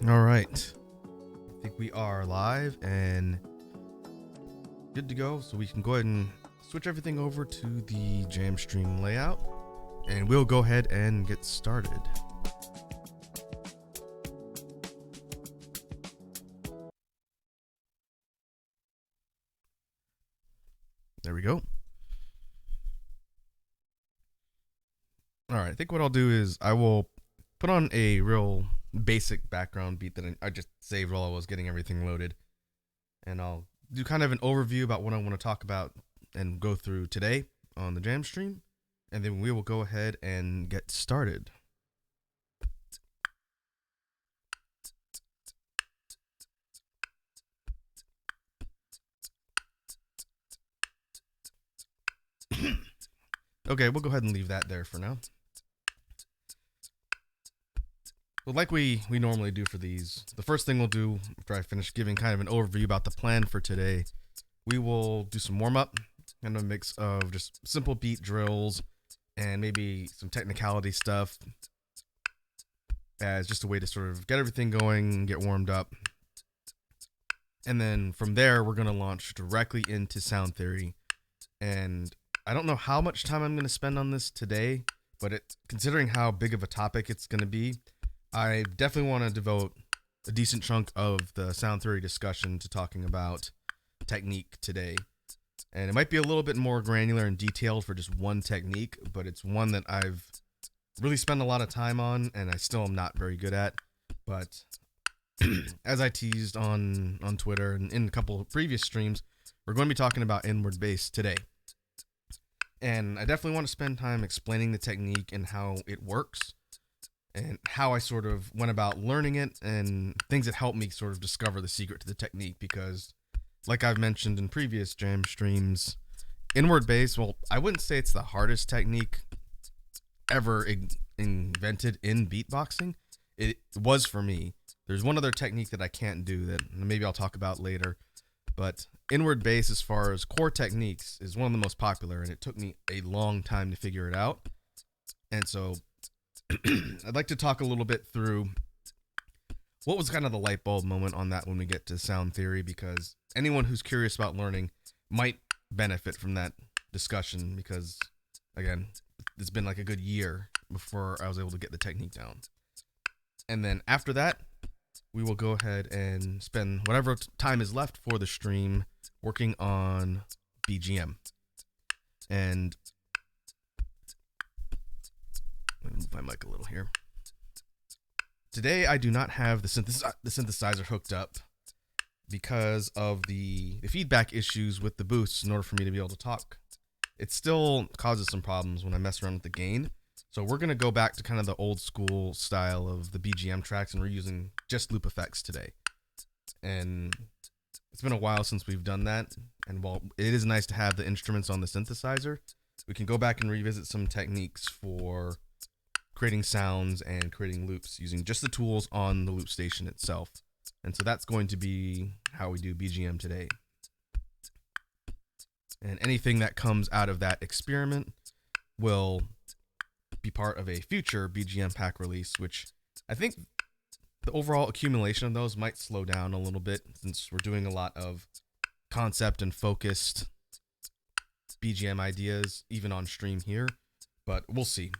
All right. I think we are live and good to go. So we can go ahead and switch everything over to the jam stream layout and we'll go ahead and get started. There we go. All right. I think what I'll do is I will put on a real basic background beat that I just saved while I was getting everything loaded. And I'll do kind of an overview about what I want to talk about and go through today on the jam stream. And then we will go ahead and get started. Okay, we'll go ahead and leave that there for now. Well, like we normally do for these, the first thing we'll do after I finish giving kind of an overview about the plan for today, we will do some warm-up and a mix of just simple beat drills and maybe some technicality stuff as just a way to sort of get everything going, get warmed up. And then from there, we're going to launch directly into sound theory. And I don't know how much time I'm going to spend on this today, but considering how big of a topic it's going to be, I definitely want to devote a decent chunk of the sound theory discussion to talking about technique today. And it might be a little bit more granular and detailed for just one technique, but it's one that I've really spent a lot of time on and I still am not very good at. But as I teased on Twitter and in a couple of previous streams, we're going to be talking about inward bass today. And I definitely want to spend time explaining the technique and how it works and how I sort of went about learning it and things that helped me sort of discover the secret to the technique because, like I've mentioned in previous jam streams, inward bass, well, I wouldn't say it's the hardest technique ever invented in beatboxing. It was for me. There's one other technique that I can't do that maybe I'll talk about later, but inward bass as far as core techniques is one of the most popular and it took me a long time to figure it out. And so I'd like to talk a little bit through what was kind of the light bulb moment on that when we get to sound theory, because anyone who's curious about learning might benefit from that discussion because, again, it's been like a good year before I was able to get the technique down. And then after that, we will go ahead and spend whatever time is left for the stream working on BGM. And let me move my mic a little here. Today, I do not have the synthesizer hooked up because of the feedback issues with the boosts in order for me to be able to talk. It still causes some problems when I mess around with the gain. So we're going to go back to kind of the old school style of the BGM tracks, and we're using just loop effects today. And it's been a while since we've done that. And while it is nice to have the instruments on the synthesizer, we can go back and revisit some techniques for creating sounds and creating loops using just the tools on the loop station itself. And so that's going to be how we do BGM today. And anything that comes out of that experiment will be part of a future BGM pack release, which I think the overall accumulation of those might slow down a little bit since we're doing a lot of concept and focused BGM ideas even on stream here, but we'll see.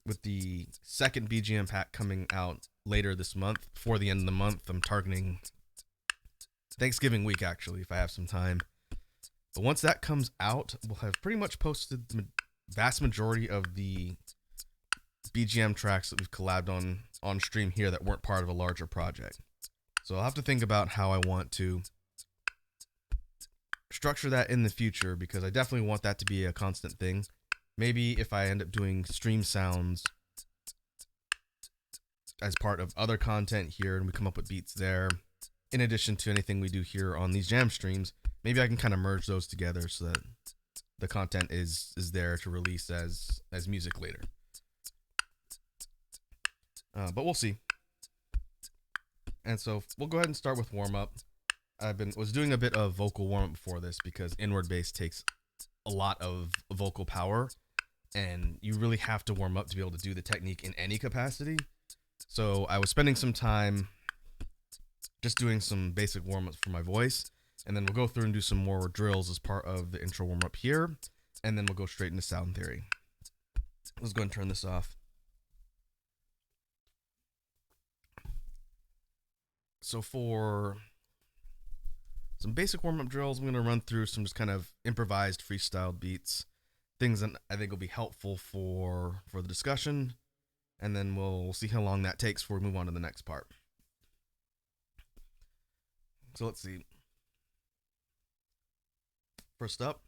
With the second BGM pack coming out later this month, before the end of the month, I'm targeting Thanksgiving week, actually, if I have some time. But once that comes out, we'll have pretty much posted the vast majority of the BGM tracks that we've collabed on stream here that weren't part of a larger project. So I'll have to think about how I want to structure that in the future because I definitely want that to be a constant thing. Maybe if I end up doing stream sounds as part of other content here and we come up with beats there, in addition to anything we do here on these jam streams, maybe I can kind of merge those together so that the content is there to release as music later. But we'll see. And so we'll go ahead and start with warm-up. Was doing a bit of vocal warm-up before this because inward bass takes a lot of vocal power and you really have to warm up to be able to do the technique in any capacity. So I was spending some time just doing some basic warm-ups for my voice, and then we'll go through and do some more drills as part of the intro warm-up here, and then we'll go straight into sound theory. Let's go ahead and turn this off. So for some basic warm-up drills, I'm going to run through some just kind of improvised freestyle beats, things that I think will be helpful for the discussion, and then we'll see how long that takes before we move on to the next part. So let's see. First up.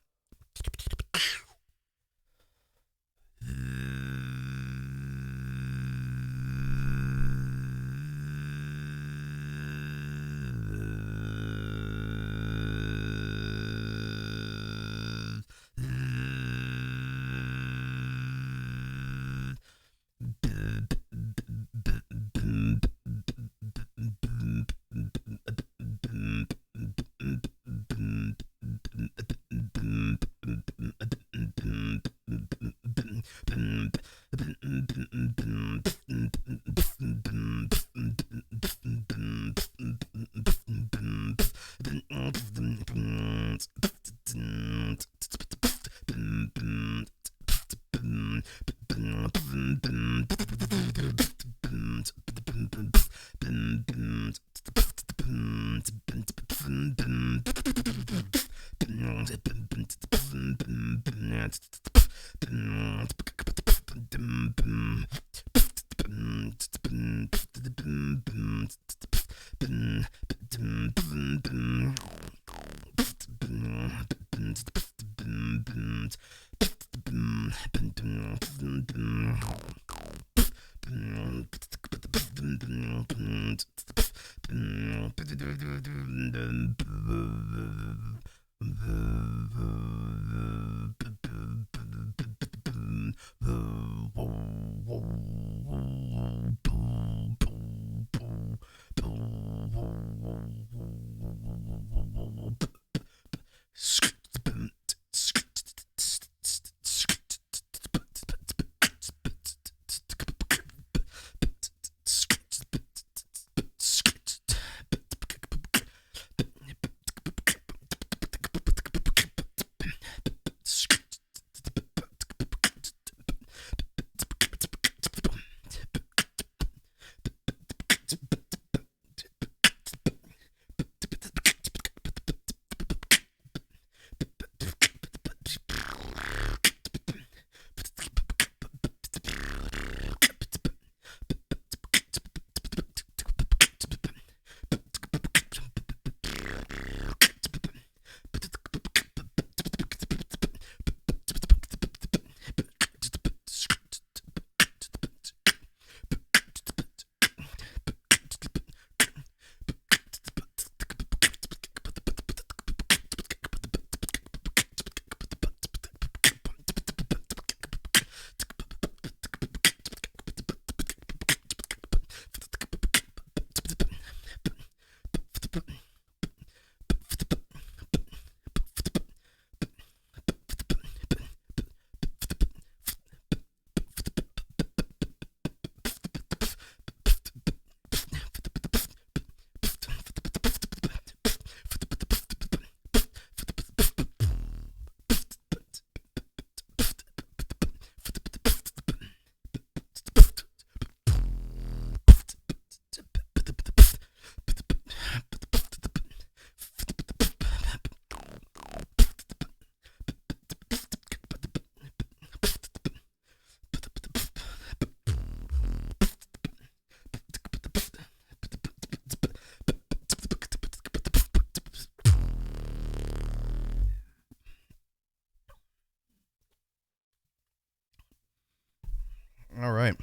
All right.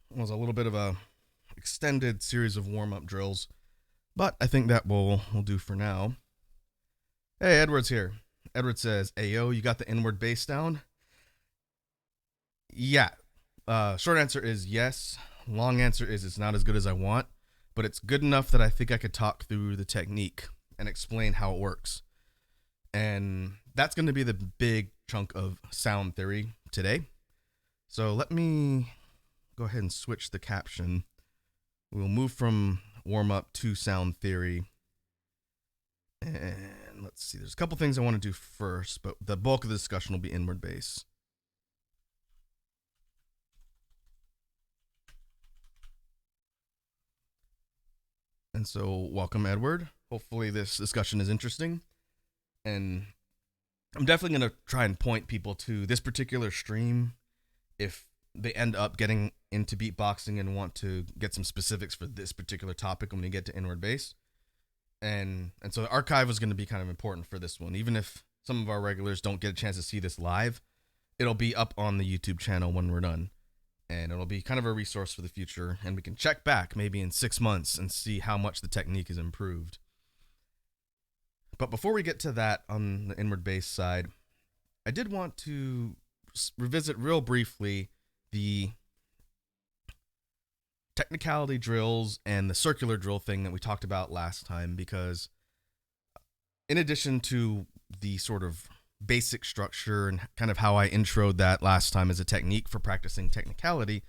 It was a little bit of a extended series of warm-up drills, but I think that will do for now. Hey, Edward's here. Edward says, "Ayo, you got the inward bass down?" Yeah. Short answer is yes. Long answer is it's not as good as I want, but it's good enough that I think I could talk through the technique and explain how it works. And that's going to be the big chunk of sound theory today. So let me go ahead and switch the caption. We'll move from warm-up to sound theory. And let's see, there's a couple things I want to do first, but the bulk of the discussion will be inward bass. And so, welcome, Edward. Hopefully this discussion is interesting. And I'm definitely going to try and point people to this particular stream if they end up getting into beatboxing and want to get some specifics for this particular topic when we get to inward bass. And so the archive is going to be kind of important for this one. Even if some of our regulars don't get a chance to see this live, it'll be up on the YouTube channel when we're done. And it'll be kind of a resource for the future. And we can check back maybe in 6 months and see how much the technique has improved. But before we get to that on the inward bass side, I did want to revisit real briefly the technicality drills and the circular drill thing that we talked about last time, because in addition to the sort of basic structure and kind of how I introed that last time as a technique for practicing technicality,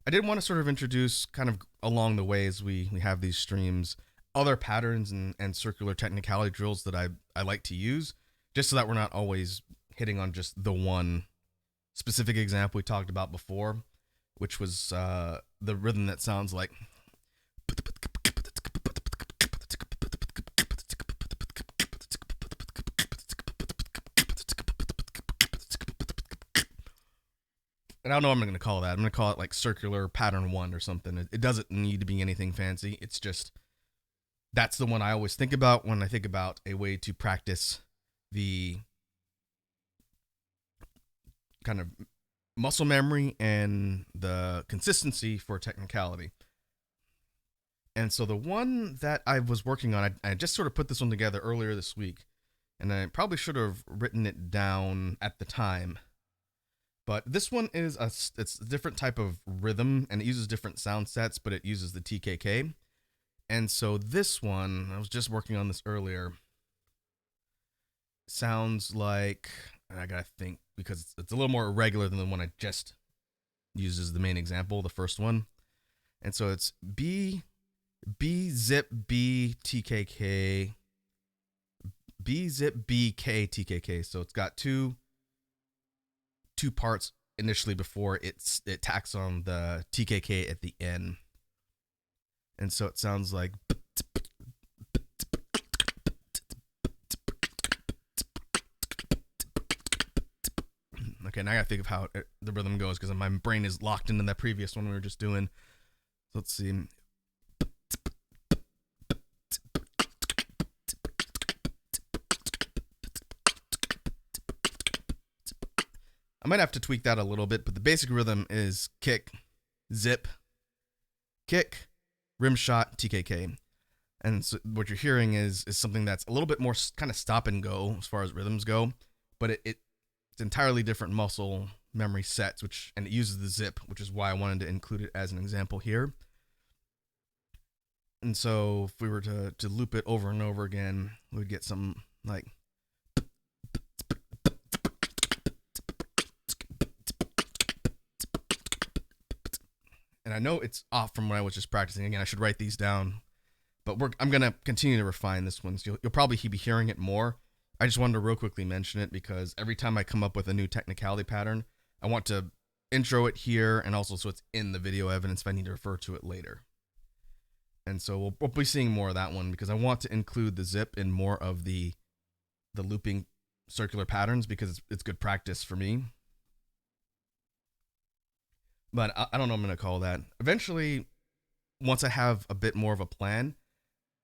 I did want to sort of introduce kind of along the way as we have these streams other patterns and circular technicality drills that I like to use, just so that we're not always hitting on just the one specific example we talked about before, which was the rhythm that sounds like. And I don't know what I'm going to call that. I'm going to call it like circular pattern 1 or something. It doesn't need to be anything fancy. It's just, that's the one I always think about when I think about a way to practice the kind of muscle memory and the consistency for technicality. And so the one that I was working on, I just sort of put this one together earlier this week, and I probably should have written it down at the time. But this one is it's a different type of rhythm, and it uses different sound sets, but it uses the TKK. And so this one, I was just working on this earlier, sounds like, I gotta think, because it's a little more irregular than the one I just used as the main example, the first one. And so it's B zip B TKK, B zip B K TKK. So it's got two parts initially before it tacks on the TKK at the end. And so it sounds like. Okay, now I gotta think of how the rhythm goes, because my brain is locked into that previous one we were just doing. So let's see. I might have to tweak that a little bit, but the basic rhythm is kick, zip, kick, rim shot, TKK. And so what you're hearing is something that's a little bit more kind of stop and go as far as rhythms go, but it's entirely different muscle memory sets, and it uses the zip, which is why I wanted to include it as an example here. And so if we were to loop it over and over again, we'd get something like. And I know it's off from what I was just practicing. Again, I should write these down, but I'm going to continue to refine this one. So you'll probably be hearing it more. I just wanted to real quickly mention it because every time I come up with a new technicality pattern, I want to intro it here, and also so it's in the video evidence if I need to refer to it later. And so we'll be seeing more of that one, because I want to include the zip in more of the looping circular patterns, because it's good practice for me. But I don't know what I'm going to call that. Eventually, once I have a bit more of a plan,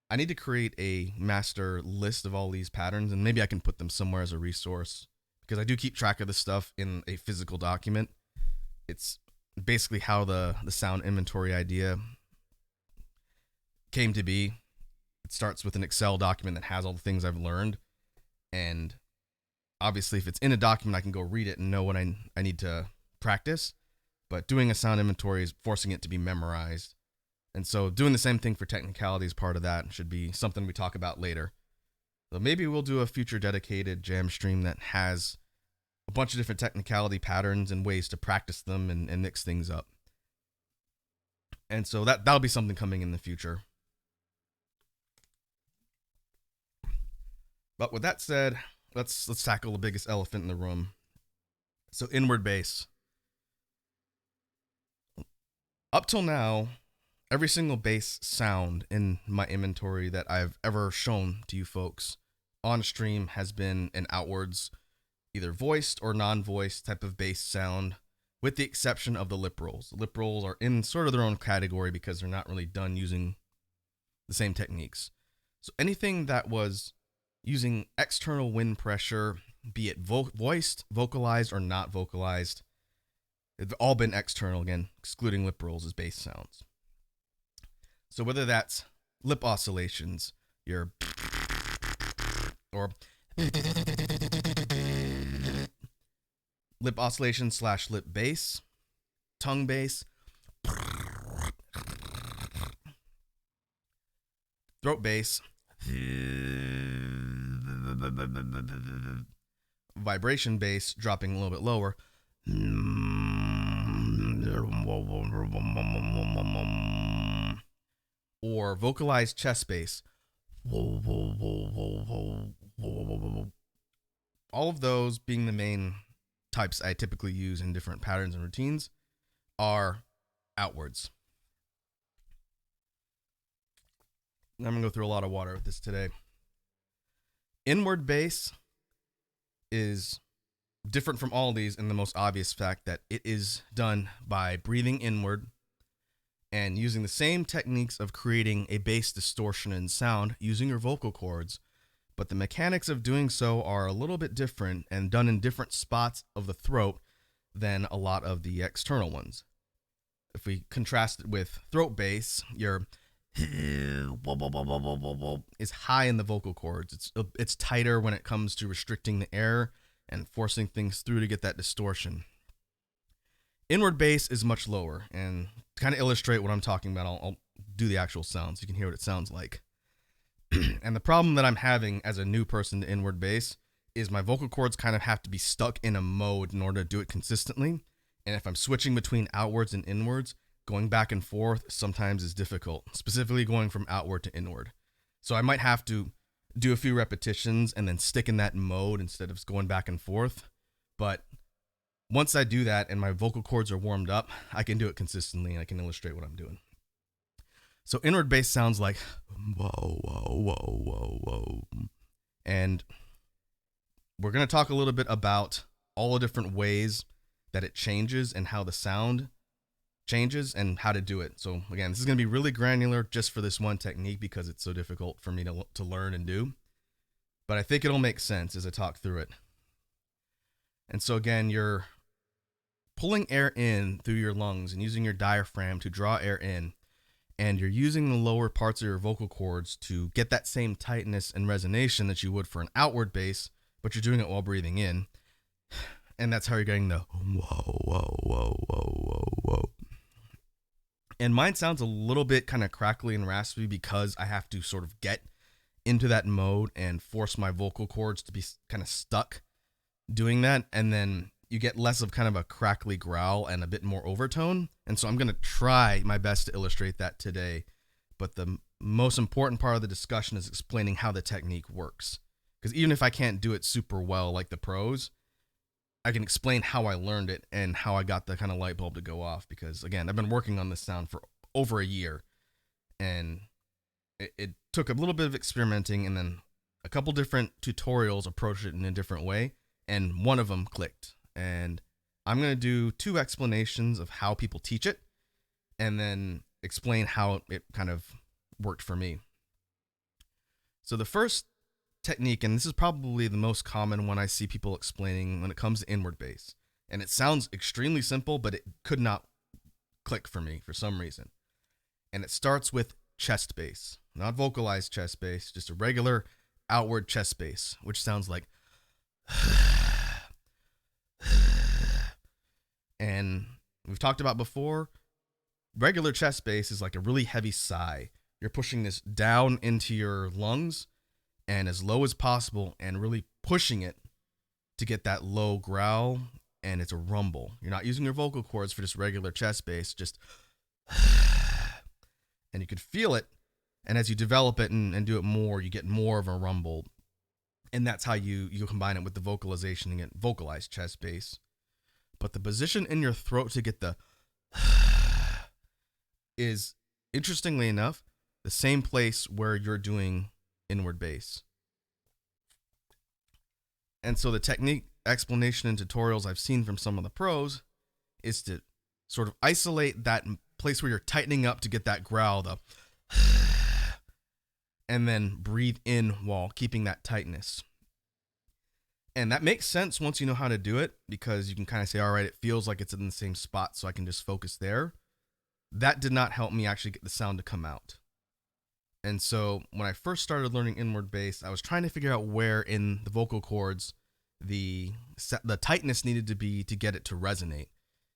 I need to create a master list of all these patterns, and maybe I can put them somewhere as a resource, because I do keep track of this stuff in a physical document. It's basically how the sound inventory idea came to be. It starts with an Excel document that has all the things I've learned, and obviously if it's in a document, I can go read it and know what I need to practice. But doing a sound inventory is forcing it to be memorized. And so doing the same thing for technicality is part of that. Should be something we talk about later. So maybe we'll do a future dedicated jam stream that has a bunch of different technicality patterns and ways to practice them and mix things up. And so that'll be something coming in the future. But with that said, let's tackle the biggest elephant in the room. So inward bass. Up till now, every single bass sound in my inventory that I've ever shown to you folks on stream has been an outwards, either voiced or non-voiced type of bass sound, with the exception of the lip rolls. The lip rolls are in sort of their own category because they're not really done using the same techniques. So anything that was using external wind pressure, be it voiced, vocalized, or not vocalized, they've all been external, again, excluding lip rolls as bass sounds. So whether that's lip oscillations, or lip oscillation / lip bass, tongue bass, throat bass, vibration bass dropping a little bit lower, or vocalized chest bass. All of those being the main types I typically use in different patterns and routines are outwards. I'm going to go through a lot of water with this today. Inward bass is different from all these in the most obvious fact that it is done by breathing inward and using the same techniques of creating a bass distortion in sound using your vocal cords, but the mechanics of doing so are a little bit different and done in different spots of the throat than a lot of the external ones. If we contrast it with throat bass, your is high in the vocal cords. It's tighter when it comes to restricting the air and forcing things through to get that distortion. Inward bass is much lower, and to kind of illustrate what I'm talking about, I'll do the actual sound so you can hear what it sounds like. And the problem that I'm having as a new person to inward bass is my vocal cords kind of have to be stuck in a mode in order to do it consistently. And if I'm switching between outwards and inwards, going back and forth sometimes is difficult, specifically going from outward to inward. So I might have to do a few repetitions and then stick in that mode instead of going back and forth. But once I do that and my vocal cords are warmed up, I can do it consistently and I can illustrate what I'm doing. So inward bass sounds like whoa, whoa, whoa, whoa, whoa. And we're going to talk a little bit about all the different ways that it changes and how the sound changes and how to do it. So again, this is going to be really granular just for this one technique because it's so difficult for me to learn and do. But I think it'll make sense as I talk through it. And so again, you're pulling air in through your lungs and using your diaphragm to draw air in. And you're using the lower parts of your vocal cords to get that same tightness and resonation that you would for an outward bass, but you're doing it while breathing in. And that's how you're getting the whoa, whoa, whoa, whoa, whoa, whoa. And mine sounds a little bit kind of crackly and raspy because I have to sort of get into that mode and force my vocal cords to be kind of stuck doing that. And then you get less of kind of a crackly growl and a bit more overtone. And so I'm going to try my best to illustrate that today. But the most important part of the discussion is explaining how the technique works. Because even if I can't do it super well like the pros, I can explain how I learned it and how I got the kind of light bulb to go off. Because again, I've been working on this sound for over a year. And it took a little bit of experimenting and then a couple different tutorials approached it in a different way. And one of them clicked. And I'm going to do 2 explanations of how people teach it and then explain how it kind of worked for me. So the first technique, and this is probably the most common one I see people explaining when it comes to inward bass, and it sounds extremely simple, but it could not click for me for some reason. And it starts with chest bass, not vocalized chest bass, just a regular outward chest bass, which sounds like and we've talked about before, regular chest bass is like a really heavy sigh. You're pushing this down into your lungs and as low as possible and really pushing it to get that low growl, and it's a rumble. You're not using your vocal cords for just regular chest bass, just and you could feel it. And as you develop it and do it more, you get more of a rumble. And that's how you combine it with the vocalization and get vocalized chest bass. But the position in your throat to get the is, interestingly enough, the same place where you're doing inward bass. And so the technique explanation and tutorials I've seen from some of the pros is to sort of isolate that place where you're tightening up to get that growl, the and then breathe in while keeping that tightness. And that makes sense once you know how to do it, because you can kind of say, all right, it feels like it's in the same spot, so I can just focus there. That did not help me actually get the sound to come out. And so when I first started learning inward bass, I was trying to figure out where in the vocal cords the tightness needed to be to get it to resonate.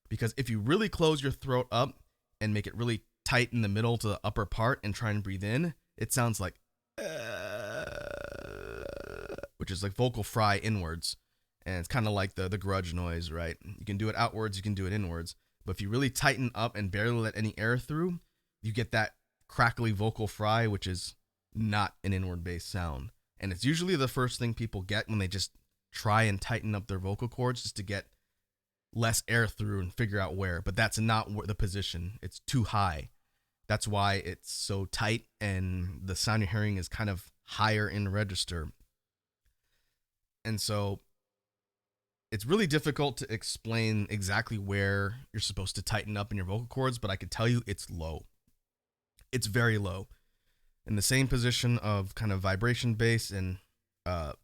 Because if you really close your throat up and make it really tight in the middle to the upper part and try and breathe in, it sounds like which is like vocal fry inwards. And it's kind of like the grudge noise, right? You can do it outwards, you can do it inwards. But if you really tighten up and barely let any air through, you get that crackly vocal fry, which is not an inward bass sound. And it's usually the first thing people get when they just try and tighten up their vocal cords, just to get less air through and figure out where. But that's not the position. It's too high. That's why it's so tight, and the sound you're hearing is kind of higher in register. And so it's really difficult to explain exactly where you're supposed to tighten up in your vocal cords, but I could tell you it's low. It's very low. In the same position of kind of vibration bass and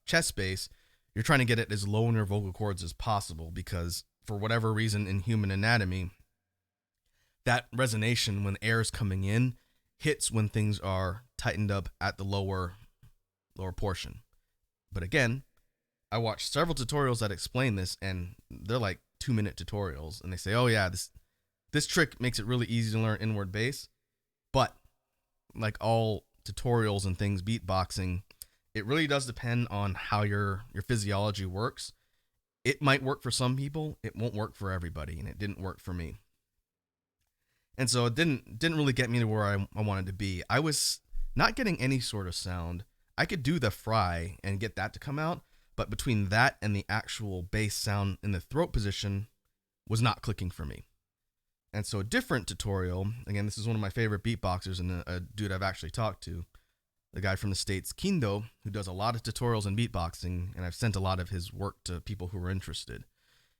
chest bass, you're trying to get it as low in your vocal cords as possible, because for whatever reason in human anatomy, that resonation when air is coming in hits when things are tightened up at the lower portion. But again, I watched several tutorials that explain this, and they're like 2-minute tutorials, and they say, oh yeah, this trick makes it really easy to learn inward bass. But like all tutorials and things beatboxing, it really does depend on how your physiology works. It might work for some people, it won't work for everybody, and it didn't work for me. And so it didn't really get me to where I wanted to be. I was not getting any sort of sound. I could do the fry and get that to come out, but between that and the actual bass sound in the throat position was not clicking for me. And so a different tutorial, again, this is one of my favorite beatboxers and a dude I've actually talked to, the guy from the States, Kindo, who does a lot of tutorials in beatboxing, and I've sent a lot of his work to people who are interested.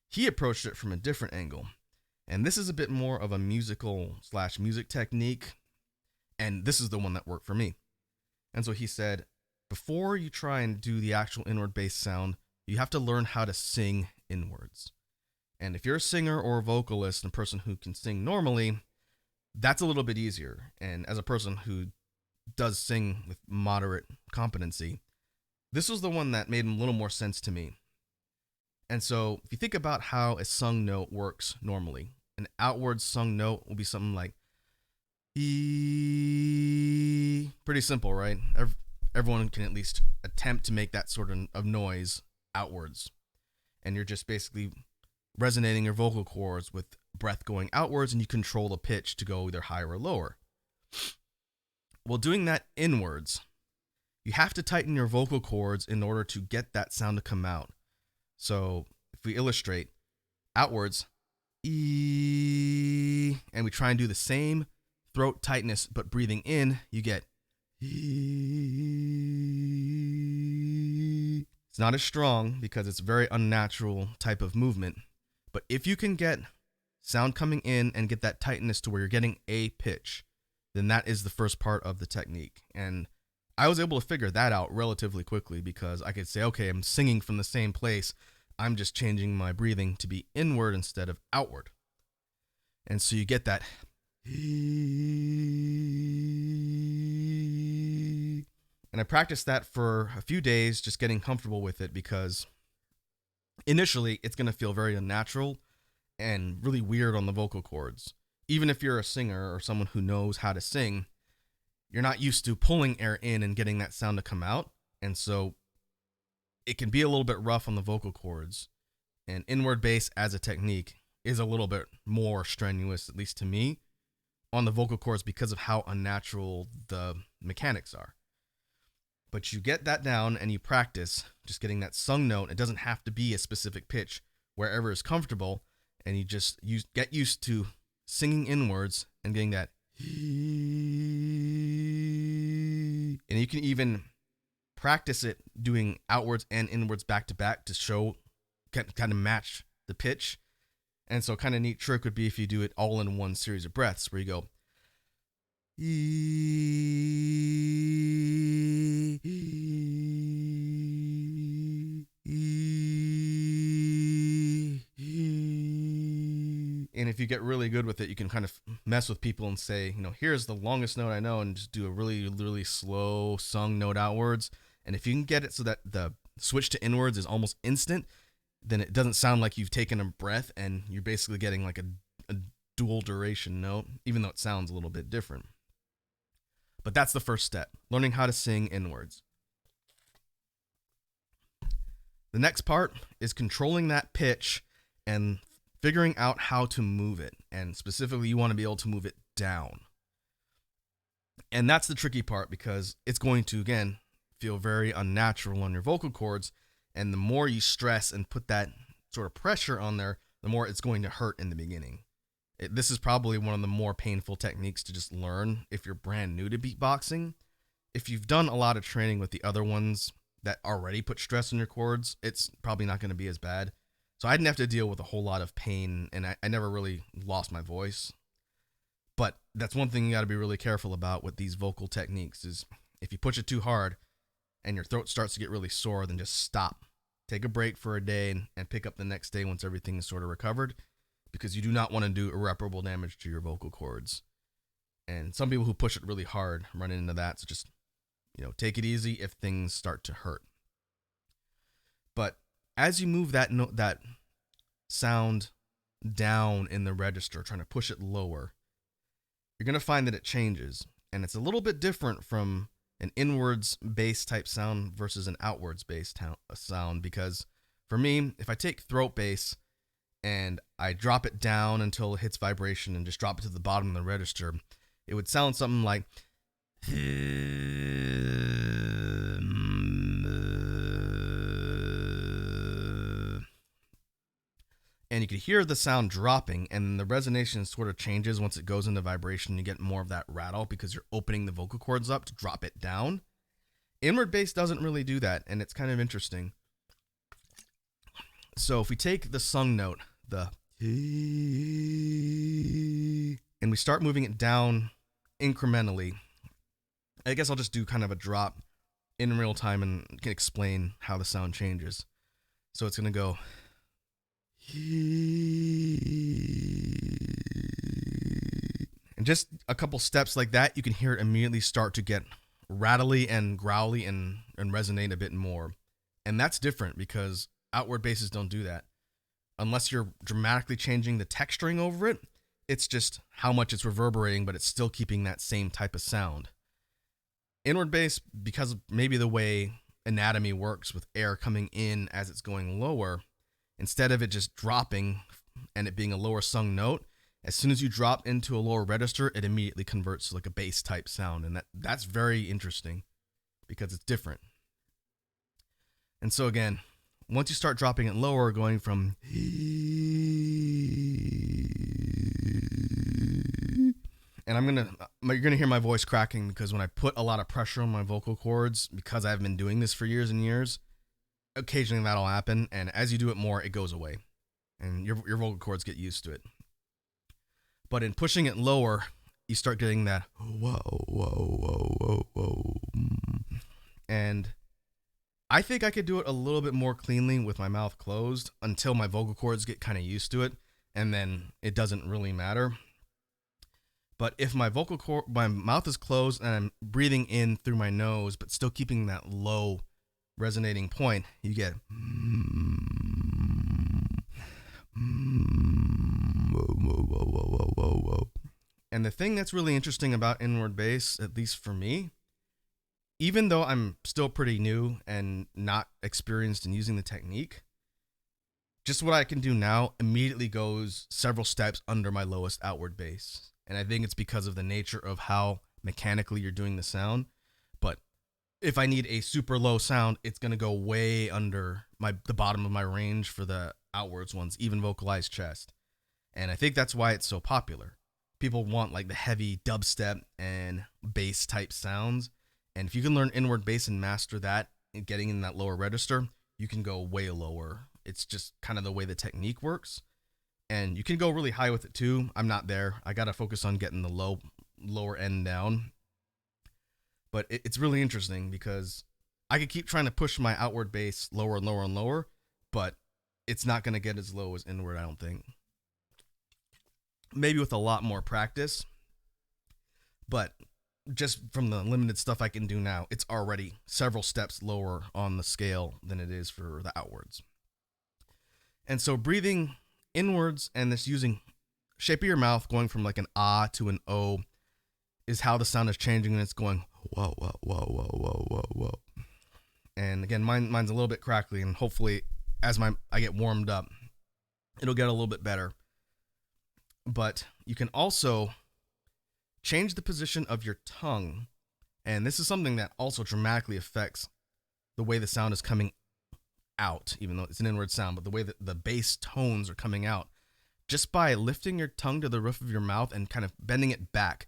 He approached it from a different angle. And this is a bit more of a music technique, and this is the one that worked for me. And so he said, before you try and do the actual inward bass sound, you have to learn how to sing inwards. And if you're a singer or a vocalist and a person who can sing normally, that's a little bit easier. And as a person who does sing with moderate competency, this was the one that made a little more sense to me. And so if you think about how a sung note works normally, an outward sung note will be something like E. Pretty simple, right? Everyone can at least attempt to make that sort of noise outwards. And you're just basically resonating your vocal cords with breath going outwards, and you control the pitch to go either higher or lower. Well, doing that inwards, you have to tighten your vocal cords in order to get that sound to come out. So if we illustrate outwards, E, and we try and do the same throat tightness, but breathing in, you get E. It's not as strong because it's a very unnatural type of movement. But if you can get sound coming in and get that tightness to where you're getting a pitch, then that is the first part of the technique. And I was able to figure that out relatively quickly, because I could say, okay, I'm singing from the same place. I'm just changing my breathing to be inward instead of outward. And so you get that. And I practiced that for a few days, just getting comfortable with it, because initially it's going to feel very unnatural and really weird on the vocal cords. Even if you're a singer or someone who knows how to sing, you're not used to pulling air in and getting that sound to come out. And so it can be a little bit rough on the vocal cords. And inward bass as a technique is a little bit more strenuous, at least to me. on the vocal cords because of how unnatural the mechanics are. But you get that down and you practice just getting that sung note. It doesn't have to be a specific pitch, wherever is comfortable, and you just get used to singing inwards and getting that. And you can even practice it doing outwards and inwards back to back to show, kind of match the pitch. And so kind of neat trick would be if you do it all in one series of breaths where you go. And if you get really good with it, you can kind of mess with people and say, here's the longest note I know, and just do a really, really slow sung note outwards. And if you can get it so that the switch to inwards is almost instant, then it doesn't sound like you've taken a breath and you're basically getting like a dual duration note, even though it sounds a little bit different. But that's the first step, learning how to sing inwards. The next part is controlling that pitch and figuring out how to move it. And specifically, you want to be able to move it down. And that's the tricky part because it's going to, again, feel very unnatural on your vocal cords. And the more you stress and put that sort of pressure on there, the more it's going to hurt in the beginning. This is probably one of the more painful techniques to just learn if you're brand new to beatboxing. If you've done a lot of training with the other ones that already put stress on your chords, it's probably not going to be as bad. So I didn't have to deal with a whole lot of pain, and I never really lost my voice. But that's one thing you got to be really careful about with these vocal techniques is if you push it too hard and your throat starts to get really sore, then just stop. Take a break for a day and pick up the next day once everything is sort of recovered, because you do not want to do irreparable damage to your vocal cords. And some people who push it really hard run into that. So just, take it easy if things start to hurt. But as you move that note, that sound down in the register, trying to push it lower, you're going to find that it changes. And it's a little bit different from an inwards bass type sound versus an outwards bass sound. Because for me, if I take throat bass and I drop it down until it hits vibration and just drop it to the bottom of the register, it would sound something like. And you could hear the sound dropping, and the resonation sort of changes once it goes into vibration. You get more of that rattle because you're opening the vocal cords up to drop it down. Inward bass doesn't really do that, and it's kind of interesting. So if we take the sung note, the and we start moving it down incrementally, I guess I'll just do kind of a drop in real time and can explain how the sound changes. So it's going to go. And just a couple steps like that, you can hear it immediately start to get rattly and growly and resonate a bit more. And that's different because outward basses don't do that. Unless you're dramatically changing the texturing over it, it's just how much it's reverberating, but it's still keeping that same type of sound. Inward bass, because of maybe the way anatomy works with air coming in as it's going lower, instead of it just dropping and it being a lower sung note, as soon as you drop into a lower register, it immediately converts to like a bass type sound. And that's very interesting because it's different. And so again, once you start dropping it lower, going from and you're gonna hear my voice cracking because when I put a lot of pressure on my vocal cords, because I've been doing this for years and years, occasionally that'll happen, and as you do it more, it goes away, and your vocal cords get used to it. But in pushing it lower, you start getting that whoa, whoa, whoa, whoa, whoa, and I think I could do it a little bit more cleanly with my mouth closed until my vocal cords get kind of used to it, and then it doesn't really matter. But if my my mouth is closed and I'm breathing in through my nose, but still keeping that low resonating point, you get and the thing that's really interesting about inward bass, at least for me, even though I'm still pretty new and not experienced in using the technique, just what I can do now immediately goes several steps under my lowest outward bass. And I think it's because of the nature of how mechanically you're doing the sound. But if I need a super low sound, it's going to go way under the bottom of my range for the outwards ones, even vocalized chest. And I think that's why it's so popular. People want like the heavy dubstep and bass type sounds. And if you can learn inward bass and master that, and getting in that lower register, you can go way lower. It's just kind of the way the technique works. And you can go really high with it too. I'm not there. I got to focus on getting the lower end down. But it's really interesting because I could keep trying to push my outward bass lower and lower and lower, but it's not going to get as low as inward, I don't think. Maybe with a lot more practice, but just from the limited stuff I can do now, it's already several steps lower on the scale than it is for the outwards. And so breathing inwards and this using shape of your mouth going from like an ah to an o is how the sound is changing, and it's going whoa, whoa, whoa, whoa, whoa, whoa, whoa. And again, mine's a little bit crackly, and hopefully as I get warmed up, it'll get a little bit better. But you can also change the position of your tongue, and this is something that also dramatically affects the way the sound is coming out, even though it's an inward sound, but the way that the bass tones are coming out, just by lifting your tongue to the roof of your mouth and kind of bending it back,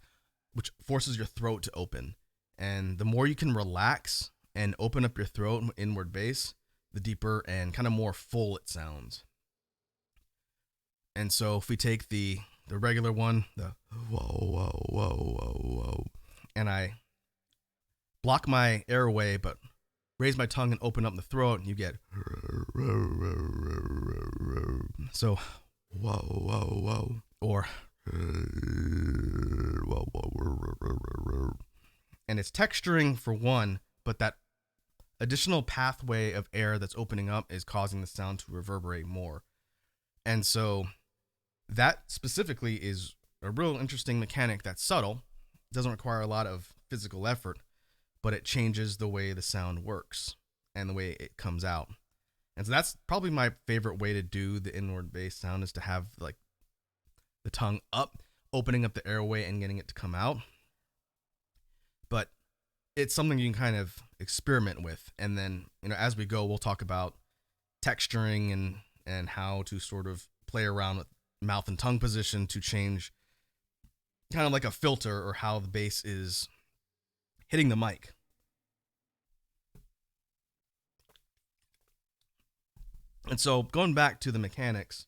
which forces your throat to open. And the more you can relax and open up your throat and inward bass, the deeper and kind of more full it sounds. And so if we take the regular one, the whoa, whoa, whoa, whoa, whoa, and I block my airway, but raise my tongue and open up the throat, and you get so whoa, whoa, whoa, or whoa, whoa, and it's texturing for one, but that additional pathway of air that's opening up is causing the sound to reverberate more. And so that specifically is a real interesting mechanic that's subtle, doesn't require a lot of physical effort, but it changes the way the sound works and the way it comes out. And so that's probably my favorite way to do the inward bass sound, is to have like the tongue up, opening up the airway and getting it to come out. But it's something you can kind of experiment with. And then, as we go, we'll talk about texturing and how to sort of play around with mouth and tongue position to change kind of like a filter, or how the bass is hitting the mic. And so going back to the mechanics,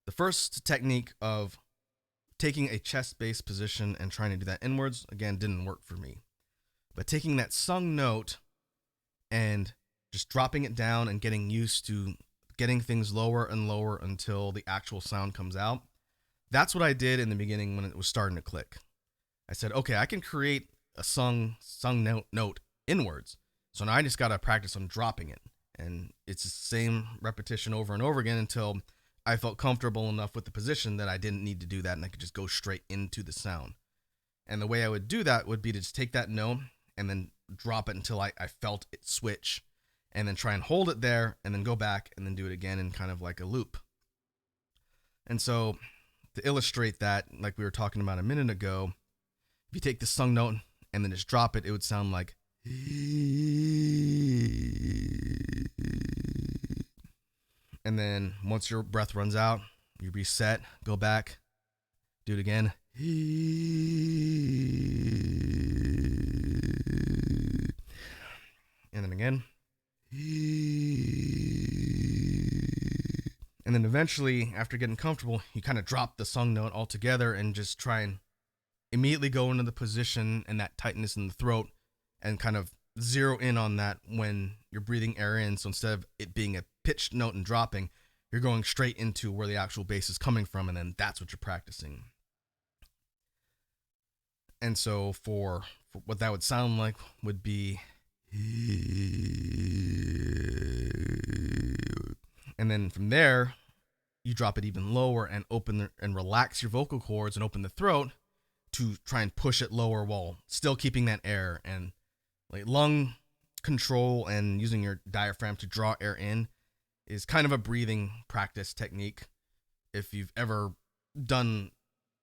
the first technique of taking a chest bass position and trying to do that inwards, again, didn't work for me. But taking that sung note and just dropping it down and getting used to getting things lower and lower until the actual sound comes out, that's what I did in the beginning when it was starting to click. I said, okay, I can create a sung note inwards. So now I just got to practice on dropping it. And it's the same repetition over and over again until I felt comfortable enough with the position that I didn't need to do that, and I could just go straight into the sound. And the way I would do that would be to just take that note and then drop it until I felt it switch, and then try and hold it there, and then go back and then do it again in kind of like a loop. And so to illustrate that, like we were talking about a minute ago, if you take the sung note and then just drop it, it would sound like and then once your breath runs out, you reset, go back, do it again. And then again. And then eventually, after getting comfortable, you kind of drop the sung note altogether and just try and immediately go into the position and that tightness in the throat and kind of zero in on that when you're breathing air in. So instead of it being a pitched note and dropping, you're going straight into where the actual bass is coming from, and then that's what you're practicing. And so for what that would sound like would be, and then from there, you drop it even lower and open and relax your vocal cords and open the throat to try and push it lower while still keeping that air. And like lung control and using your diaphragm to draw air in is kind of a breathing practice technique. If you've ever done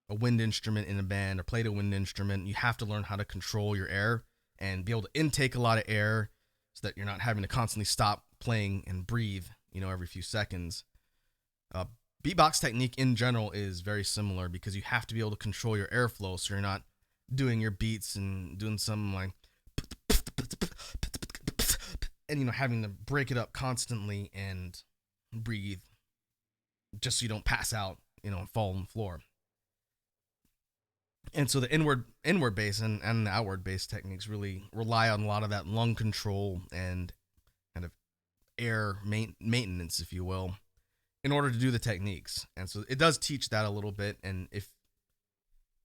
a wind instrument in a band or played a wind instrument, you have to learn how to control your air and be able to intake a lot of air so that you're not having to constantly stop playing and breathe, every few seconds. Uh, Beatbox technique in general is very similar because you have to be able to control your airflow so you're not doing your beats and doing some like and having to break it up constantly and breathe just so you don't pass out, and fall on the floor. And so the inward bass and the outward bass techniques really rely on a lot of that lung control and kind of air maintenance, if you will, in order to do the techniques. And so it does teach that a little bit. And if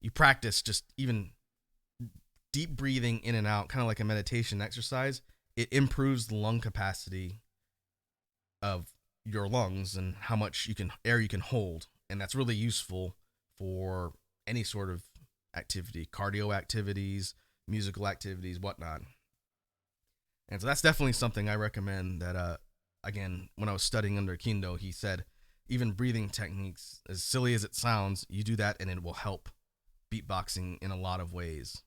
you practice just even deep breathing in and out, kind of like a meditation exercise, it improves the lung capacity of your lungs and how much air you can hold. And that's really useful for any sort of activity, cardio activities, musical activities, whatnot. And so that's definitely something I recommend that, again, when I was studying under Kindo, he said, even breathing techniques, as silly as it sounds, you do that and it will help beatboxing in a lot of ways.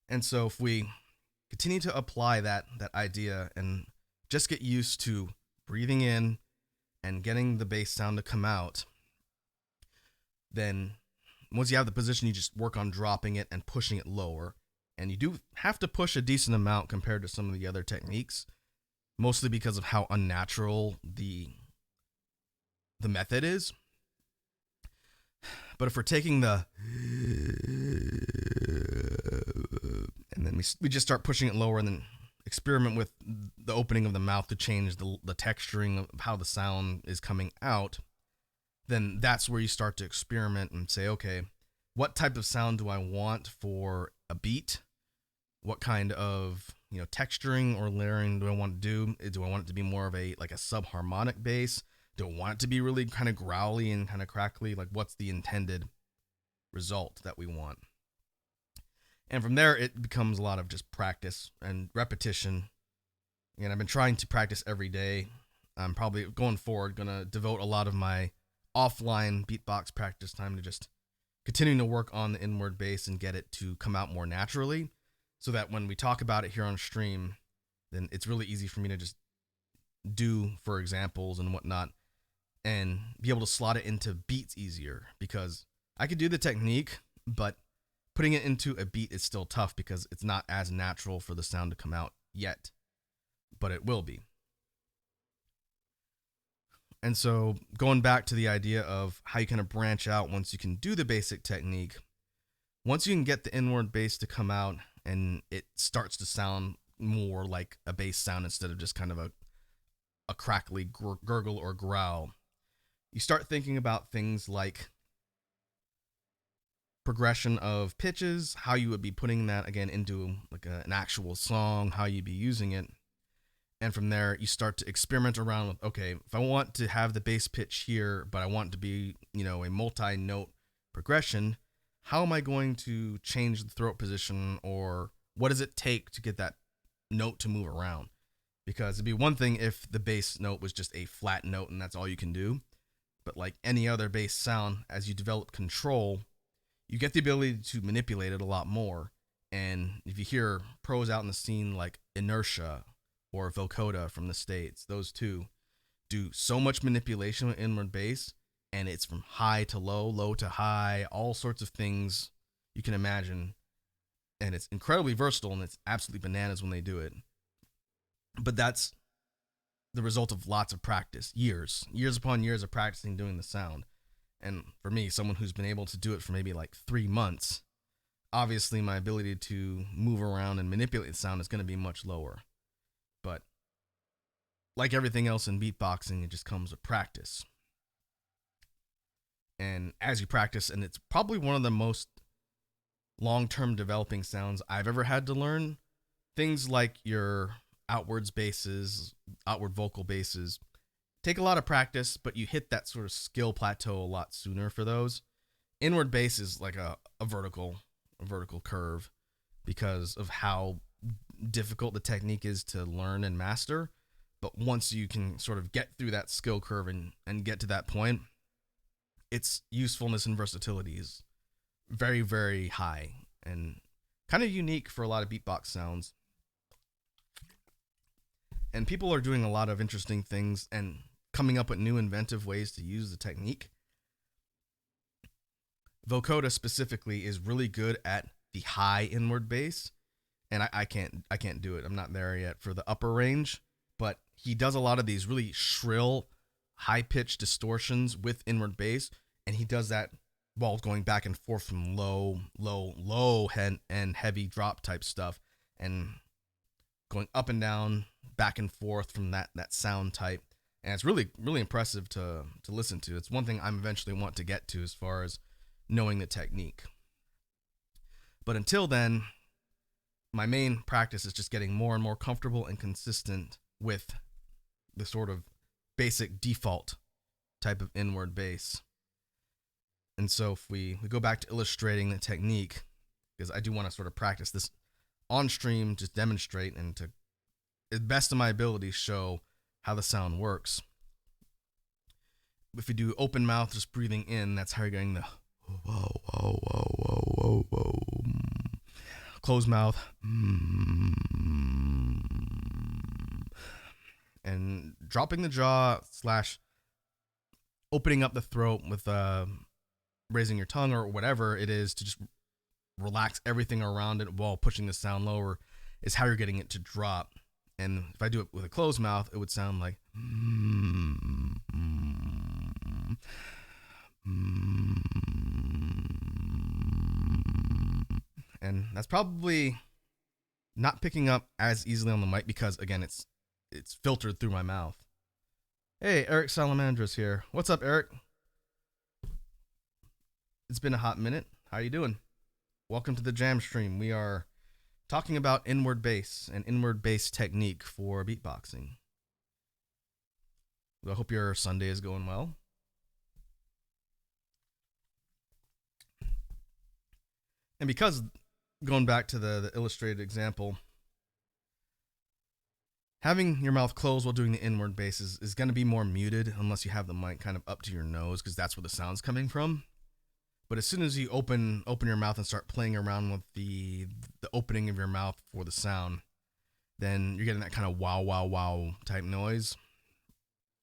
And so if we continue to apply that idea and just get used to breathing in and getting the bass sound to come out, then once you have the position, you just work on dropping it and pushing it lower. And you do have to push a decent amount compared to some of the other techniques, mostly because of how unnatural the method is. But if we're taking the and then we just start pushing it lower and then experiment with the opening of the mouth to change the texturing of how the sound is coming out, then that's where you start to experiment and say, okay, what type of sound do I want for a beat? What kind of texturing or layering do I want to do? Do I want it to be more of a subharmonic bass? Do I want it to be really kind of growly and kind of crackly? Like, what's the intended result that we want? And from there, it becomes a lot of just practice and repetition. And I've been trying to practice every day. I'm probably going forward going to devote a lot of my offline beatbox practice time to just continuing to work on the inward bass and get it to come out more naturally, so that when we talk about it here on stream, then it's really easy for me to just do for examples and whatnot and be able to slot it into beats easier, because I could do the technique, but putting it into a beat is still tough because it's not as natural for the sound to come out yet, but it will be. And so going back to the idea of how you kind of branch out once you can do the basic technique, once you can get the inward bass to come out and it starts to sound more like a bass sound instead of just kind of a crackly gurgle or growl, you start thinking about things like progression of pitches, how you would be putting that again into like an actual song, how you'd be using it. And from there, you start to experiment around with, okay, if I want to have the bass pitch here, but I want it to be, a multi-note progression, how am I going to change the throat position, or what does it take to get that note to move around? Because it'd be one thing if the bass note was just a flat note and that's all you can do. But like any other bass sound, as you develop control, you get the ability to manipulate it a lot more. And if you hear pros out in the scene like Inertia or Vocoder from the States, those two do so much manipulation with inward bass, and it's from high to low, low to high, all sorts of things you can imagine. And it's incredibly versatile, and it's absolutely bananas when they do it. But that's the result of lots of practice, years upon years of practicing doing the sound. And for me, someone who's been able to do it for maybe like 3 months, obviously my ability to move around and manipulate the sound is going to be much lower. But like everything else in beatboxing, it just comes with practice. And as you practice, and it's probably one of the most long-term developing sounds I've ever had to learn, things like your outward vocal basses, take a lot of practice, but you hit that sort of skill plateau a lot sooner for those. Inward bass is like a vertical curve because of how difficult the technique is to learn and master. But once you can sort of get through that skill curve and get to that point, its usefulness and versatility is very, very high and kind of unique for a lot of beatbox sounds. And people are doing a lot of interesting things and coming up with new inventive ways to use the technique. Vocoder specifically is really good at the high inward bass, and I can't do it. I'm not there yet for the upper range, but he does a lot of these really shrill, high pitched distortions with inward bass, and he does that while going back and forth from low, and heavy drop type stuff, and going up and down, back and forth from that sound type. And it's really, really impressive to listen to. It's one thing I'm eventually want to get to as far as knowing the technique. But until then, my main practice is just getting more and more comfortable and consistent with the sort of basic default type of inward bass. And so if we go back to illustrating the technique, because I do want to sort of practice this on stream, just demonstrate and to the best of my ability show how the sound works. If you do open mouth, just breathing in, that's how you're getting the whoa, whoa, whoa, whoa, whoa, whoa. Closed mouth. And dropping the jaw / opening up the throat with raising your tongue or whatever it is to just relax everything around it while pushing the sound lower is how you're getting it to drop. And if I do it with a closed mouth, it would sound like and that's probably not picking up as easily on the mic because again it's filtered through my mouth. Hey, Eric Salamandras here. What's up, Eric? It's been a hot minute. How you doing? Welcome to the jam stream. We are talking about inward bass and inward bass technique for beatboxing. I hope your Sunday is going well. And because, going back to the illustrated example, having your mouth closed while doing the inward bass is going to be more muted unless you have the mic kind of up to your nose because that's where the sound's coming from. But as soon as you open your mouth and start playing around with the opening of your mouth for the sound, then you're getting that kind of wow, wow, wow type noise.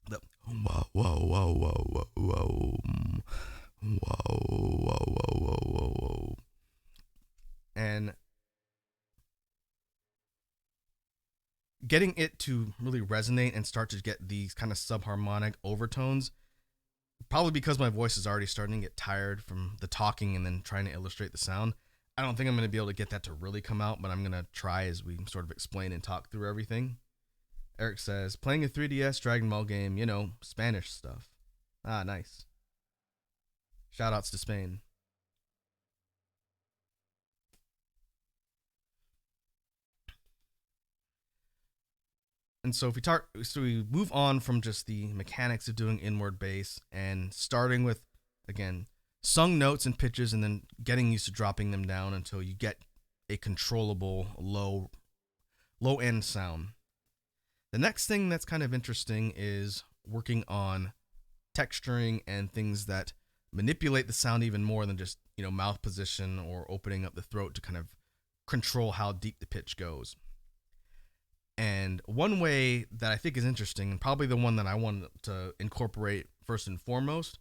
The wow, wow, wow, wow, wow, wow, wow, wow, wow, wow, wow. And getting it to really resonate and start to get these kind of subharmonic overtones, probably because my voice is already starting to get tired from the talking and then trying to illustrate the sound. I don't think I'm going to be able to get that to really come out, but I'm going to try as we sort of explain and talk through everything. Eric says, playing a 3DS Dragon Ball game, Spanish stuff. Ah, nice. Shoutouts to Spain. And so we move on from just the mechanics of doing inward bass and starting with, again, sung notes and pitches and then getting used to dropping them down until you get a controllable low end sound. The next thing that's kind of interesting is working on texturing and things that manipulate the sound even more than just, mouth position or opening up the throat to kind of control how deep the pitch goes. And one way that I think is interesting, and probably the one that I want to incorporate first and foremost,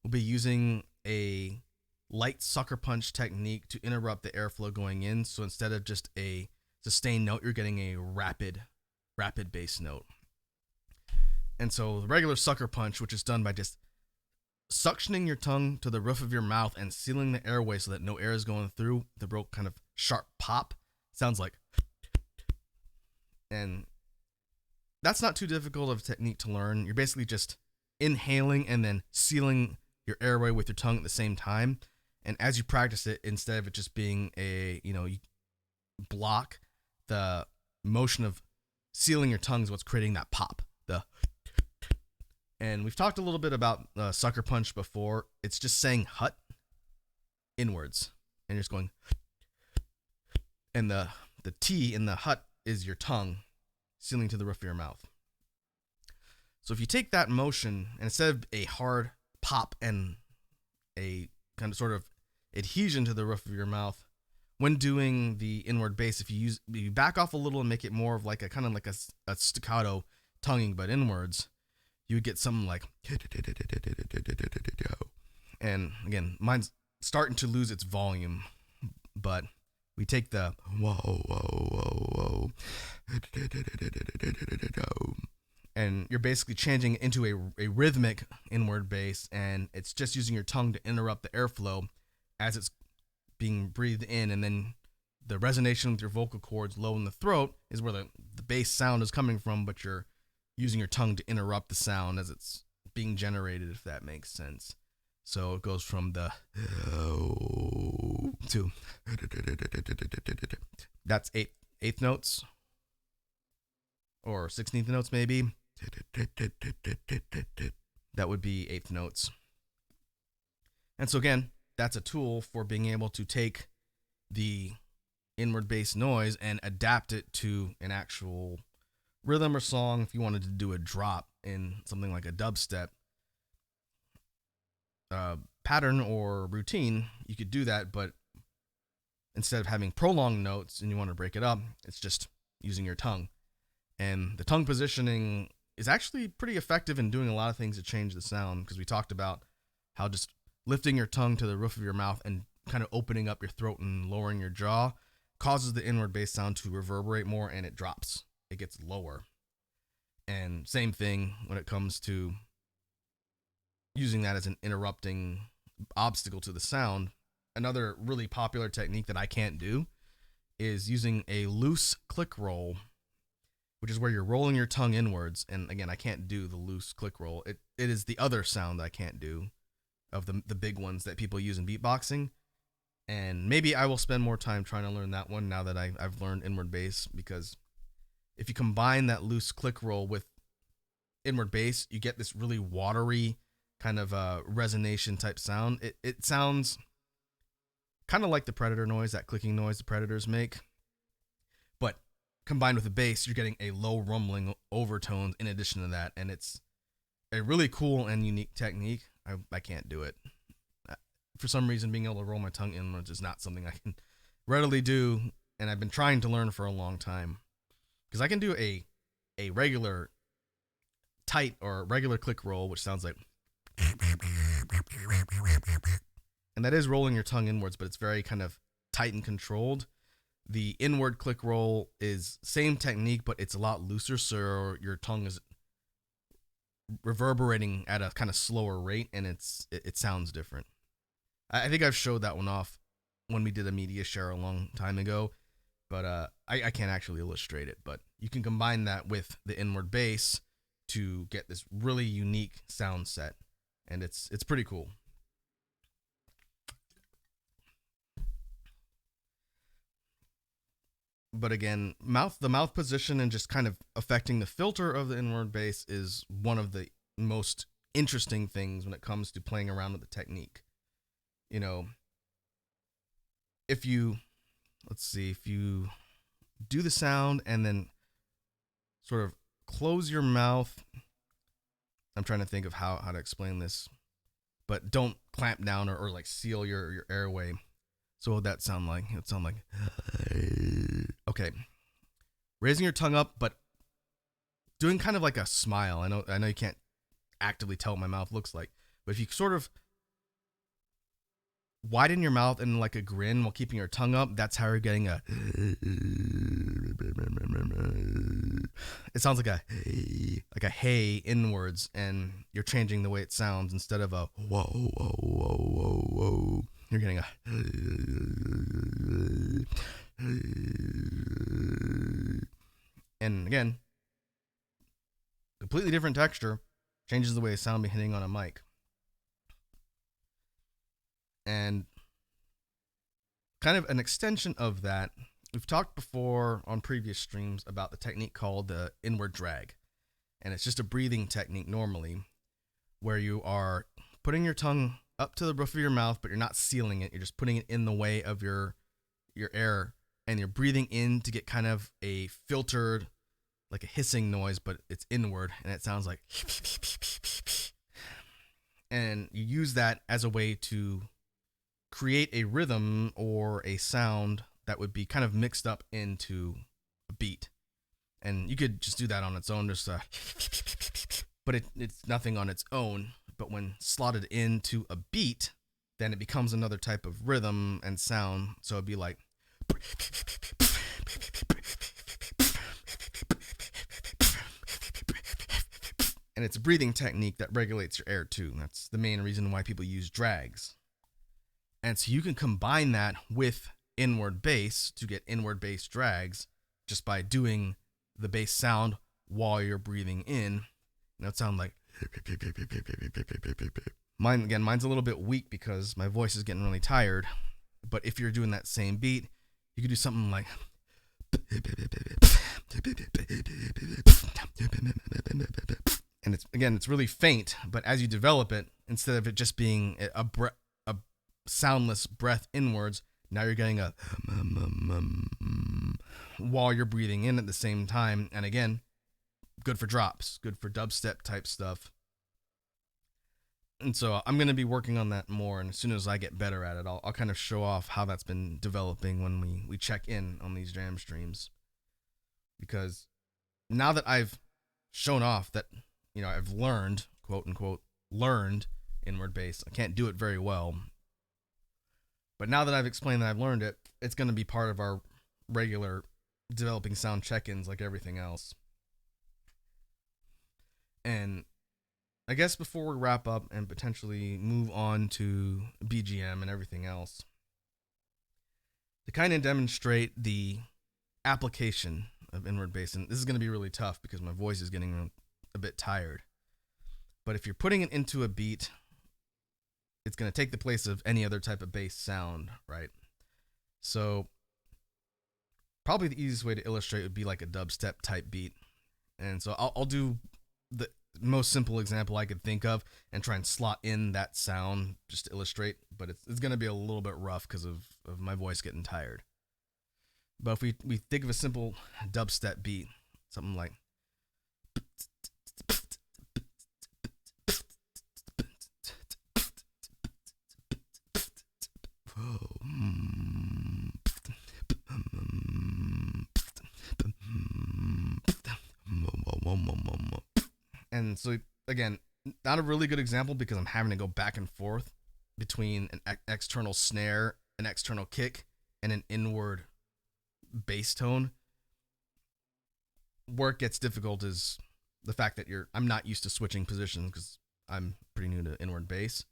will be using a light sucker punch technique to interrupt the airflow going in. So instead of just a sustained note, you're getting a rapid bass note. And so the regular sucker punch, which is done by just suctioning your tongue to the roof of your mouth and sealing the airway so that no air is going through, the real kind of sharp pop sounds like. And that's not too difficult of a technique to learn. You're basically just inhaling and then sealing your airway with your tongue at the same time. And as you practice it, instead of it just being you block, the motion of sealing your tongue is what's creating that pop. And we've talked a little bit about sucker punch before. It's just saying hut inwards. And you're just going, and the T in the hut is your tongue sealing to the roof of your mouth. So if you take that motion and instead of a hard pop and a kind of sort of adhesion to the roof of your mouth, when doing the inward bass, if you back off a little and make it more of like a kind of like a staccato tonguing but inwards, you would get something like, and again, mine's starting to lose its volume, but we take the whoa, whoa, whoa, whoa, and you're basically changing it into a rhythmic inward bass, and it's just using your tongue to interrupt the airflow as it's being breathed in, and then the resonation with your vocal cords low in the throat is where the bass sound is coming from, but you're using your tongue to interrupt the sound as it's being generated, if that makes sense. So it goes from the to that's eighth notes or 16th notes maybe. That would be eighth notes. And so again, that's a tool for being able to take the inward bass noise and adapt it to an actual rhythm or song. If you wanted to do a drop in something like a dubstep pattern or routine, you could do that, but instead of having prolonged notes and you want to break it up, it's just using your tongue. And the tongue positioning is actually pretty effective in doing a lot of things to change the sound, because we talked about how just lifting your tongue to the roof of your mouth and kind of opening up your throat and lowering your jaw causes the inward bass sound to reverberate more, and it drops. It gets lower. And same thing when it comes to using that as an interrupting obstacle to the sound. Another really popular technique that I can't do is using a loose click roll, which is where you're rolling your tongue inwards. And again, I can't do the loose click roll. It is the other sound that I can't do of the big ones that people use in beatboxing. And maybe I will spend more time trying to learn that one now that I've learned inward bass, because if you combine that loose click roll with inward bass, you get this really watery kind of resonation type sound. It sounds kind of like the Predator noise, that clicking noise the Predators make, but combined with the bass, you're getting a low rumbling overtones in addition to that, and it's a really cool and unique technique. I can't do it. For some reason, being able to roll my tongue inwards is not something I can readily do, and I've been trying to learn for a long time, because I can do a regular tight or regular click roll, which sounds like, and that is rolling your tongue inwards, but it's very kind of tight and controlled. The inward click roll is same technique, but it's a lot looser, so your tongue is reverberating at a kind of slower rate, and it sounds different. I think I've showed that one off when we did a media share a long time ago, but I can't actually illustrate it. But you can combine that with the inward bass to get this really unique sound set, and it's pretty cool. But again, the mouth position and just kind of affecting the filter of the inward bass is one of the most interesting things when it comes to playing around with the technique. You know, if you do the sound and then sort of close your mouth, I'm trying to think of how to explain this, but don't clamp down or like seal your airway. So what would that sound like? It would sound like, okay, raising your tongue up, but doing kind of like a smile. I know you can't actively tell what my mouth looks like, but if you sort of widen your mouth in like a grin while keeping your tongue up, that's how you're getting a, it sounds like a hey inwards, and you're changing the way it sounds. Instead of a whoa, whoa, whoa, whoa, whoa, you're getting a, and again, completely different texture, changes the way a sound be hitting on a mic. And kind of an extension of that, we've talked before on previous streams about the technique called the inward drag. And it's just a breathing technique normally, where you are putting your tongue up to the roof of your mouth, but you're not sealing it. You're just putting it in the way of your air, and you're breathing in to get kind of a filtered like a hissing noise, but it's inward and it sounds like, and you use that as a way to create a rhythm or a sound that would be kind of mixed up into a beat. And you could just do that on its own, just but it's nothing on its own. But when slotted into a beat, then it becomes another type of rhythm and sound. So it'd be like, and it's a breathing technique that regulates your air too. That's the main reason why people use drags. And so you can combine that with inward bass to get inward bass drags just by doing the bass sound while you're breathing in. And it'll sound like mine's a little bit weak because my voice is getting really tired. But if you're doing that same beat, you could do something like, and it's really faint, but as you develop it, instead of it just being a soundless breath inwards, now you're getting a while you're breathing in at the same time. And again, good for drops, good for dubstep type stuff. And so I'm going to be working on that more, and as soon as I get better at it, I'll kind of show off how that's been developing when we check in on these jam streams. Because now that I've shown off that, I've learned, quote unquote, learned inward bass, I can't do it very well. But now that I've explained that I've learned it, it's going to be part of our regular developing sound check-ins like everything else. And I guess before we wrap up and potentially move on to BGM and everything else, to kind of demonstrate the application of inward bass, and this is going to be really tough because my voice is getting a bit tired. But if you're putting it into a beat, it's going to take the place of any other type of bass sound, right? So probably the easiest way to illustrate would be like a dubstep type beat. And so I'll do the most simple example I could think of and try and slot in that sound just to illustrate, but it's going to be a little bit rough because of my voice getting tired. But if we think of a simple dubstep beat, something like, and so again, not a really good example because I'm having to go back and forth between an external snare, an external kick, and an inward bass tone. Where it gets difficult is the fact that I'm not used to switching positions because I'm pretty new to inward bass.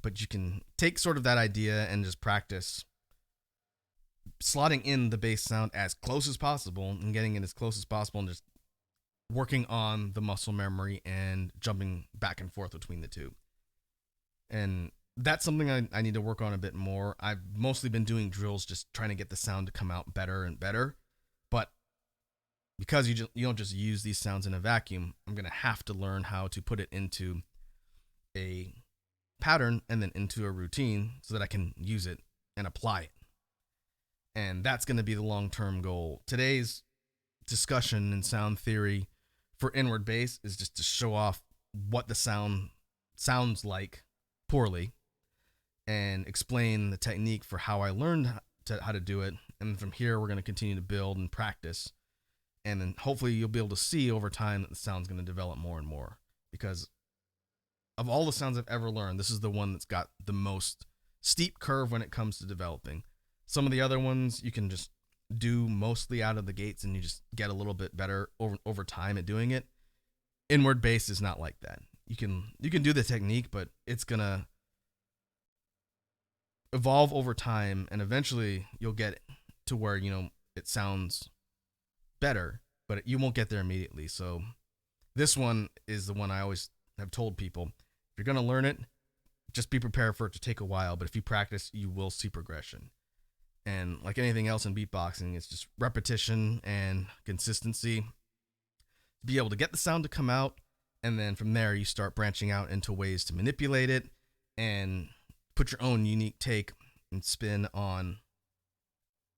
But you can take sort of that idea and just practice slotting in the bass sound as close as possible and getting it as close as possible and just working on the muscle memory and jumping back and forth between the two. And that's something I need to work on a bit more. I've mostly been doing drills just trying to get the sound to come out better and better. But because you don't just use these sounds in a vacuum, I'm going to have to learn how to put it into a pattern and then into a routine so that I can use it and apply it. And that's going to be the long-term goal. Today's discussion in sound theory for inward bass is just to show off what the sound sounds like poorly and explain the technique for how I learned how to do it. And from here, we're going to continue to build and practice. And then hopefully you'll be able to see over time that the sound's going to develop more and more. Because of all the sounds I've ever learned, this is the one that's got the most steep curve when it comes to developing. Some of the other ones you can just do mostly out of the gates and you just get a little bit better over time at doing it. Inward bass is not like that. You can do the technique, but it's going to evolve over time, and eventually you'll get to where, it sounds better, but you won't get there immediately. So this one is the one I always have told people, if you're going to learn it, just be prepared for it to take a while, but if you practice, you will see progression. And like anything else in beatboxing, it's just repetition and consistency to be able to get the sound to come out. And then from there, you start branching out into ways to manipulate it and put your own unique take and spin on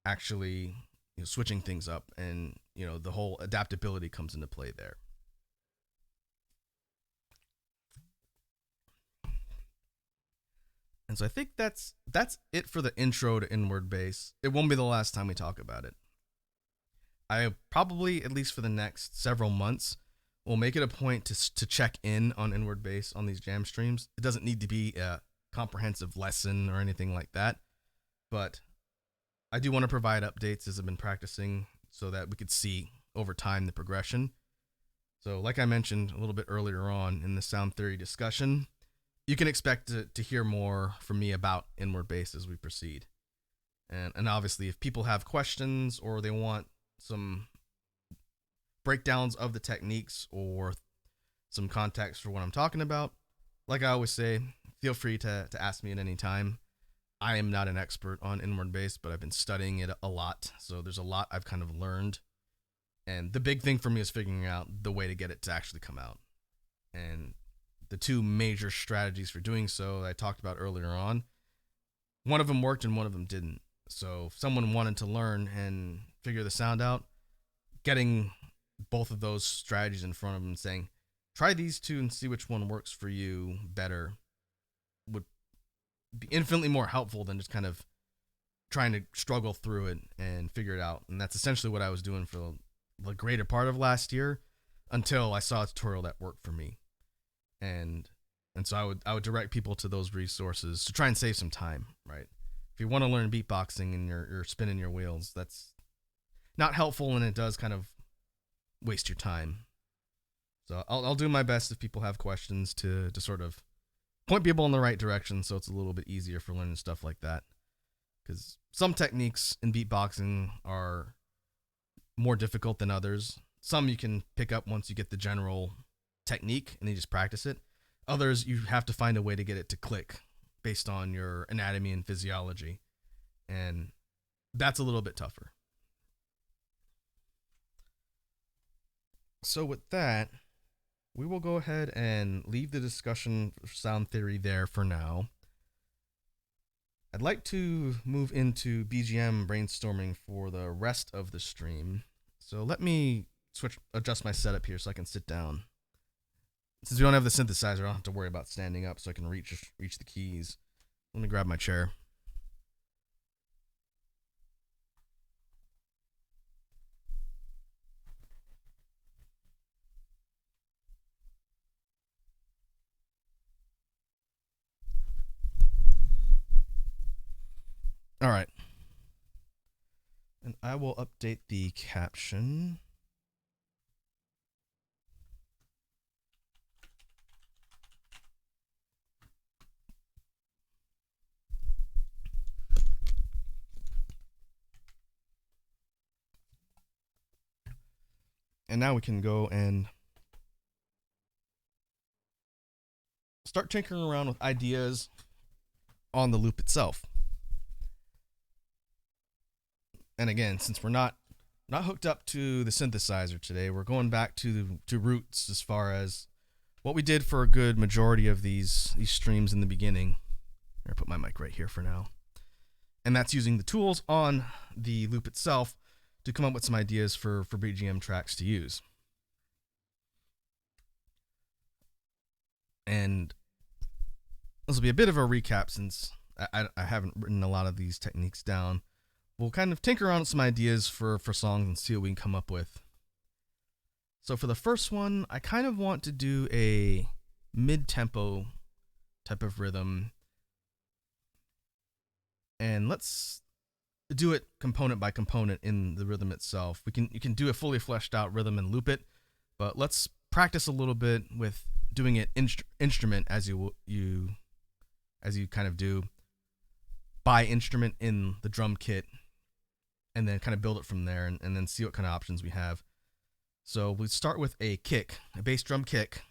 actually, switching things up, and the whole adaptability comes into play there. And so I think that's it for the intro to inward bass. It won't be the last time we talk about it. I probably, at least for the next several months, will make it a point to check in on inward bass on these jam streams. It doesn't need to be a comprehensive lesson or anything like that, but I do want to provide updates as I've been practicing so that we could see over time the progression. So like I mentioned a little bit earlier on in the sound theory discussion, you can expect to hear more from me about inward bass as we proceed. And obviously, if people have questions or they want some breakdowns of the techniques or some context for what I'm talking about, like I always say, feel free to ask me at any time. I am not an expert on inward bass, but I've been studying it a lot, so there's a lot I've kind of learned. And the big thing for me is figuring out the way to get it to actually come out. And the two major strategies for doing so that I talked about earlier on, one of them worked and one of them didn't. So if someone wanted to learn and figure the sound out, getting both of those strategies in front of them and saying, try these two and see which one works for you better, would be infinitely more helpful than just kind of trying to struggle through it and figure it out. And that's essentially what I was doing for the greater part of last year until I saw a tutorial that worked for me. And so I would direct people to those resources to try and save some time, right? If you want to learn beatboxing and you're spinning your wheels, that's not helpful, and it does kind of waste your time. So I'll do my best if people have questions to sort of point people in the right direction, so it's a little bit easier for learning stuff like that. Because some techniques in beatboxing are more difficult than others. Some you can pick up once you get the general technique and you just practice it. Others, you have to find a way to get it to click based on your anatomy and physiology. And that's a little bit tougher. So with that, we will go ahead and leave the discussion for sound theory there for now. I'd like to move into BGM brainstorming for the rest of the stream. So let me adjust my setup here so I can sit down. Since we don't have the synthesizer, I don't have to worry about standing up so I can reach the keys. Let me grab my chair. All right. And I will update the caption. And now we can go and start tinkering around with ideas on the loop itself. And again, since we're not hooked up to the synthesizer today, we're going back to roots as far as what we did for a good majority of these streams in the beginning. I'll put my mic right here for now. And that's using the tools on the loop itself to come up with some ideas for BGM tracks to use. And this will be a bit of a recap since I haven't written a lot of these techniques down. We'll kind of tinker around with some ideas for songs and see what we can come up with. So for the first one, I kind of want to do a mid-tempo type of rhythm. And let's do it component by component in the rhythm itself. You can do a fully fleshed out rhythm and loop it, but let's practice a little bit with doing it instrument as you kind of do by instrument in the drum kit, and then kind of build it from there and then see what kind of options we have. So we start with a kick, a bass drum kick,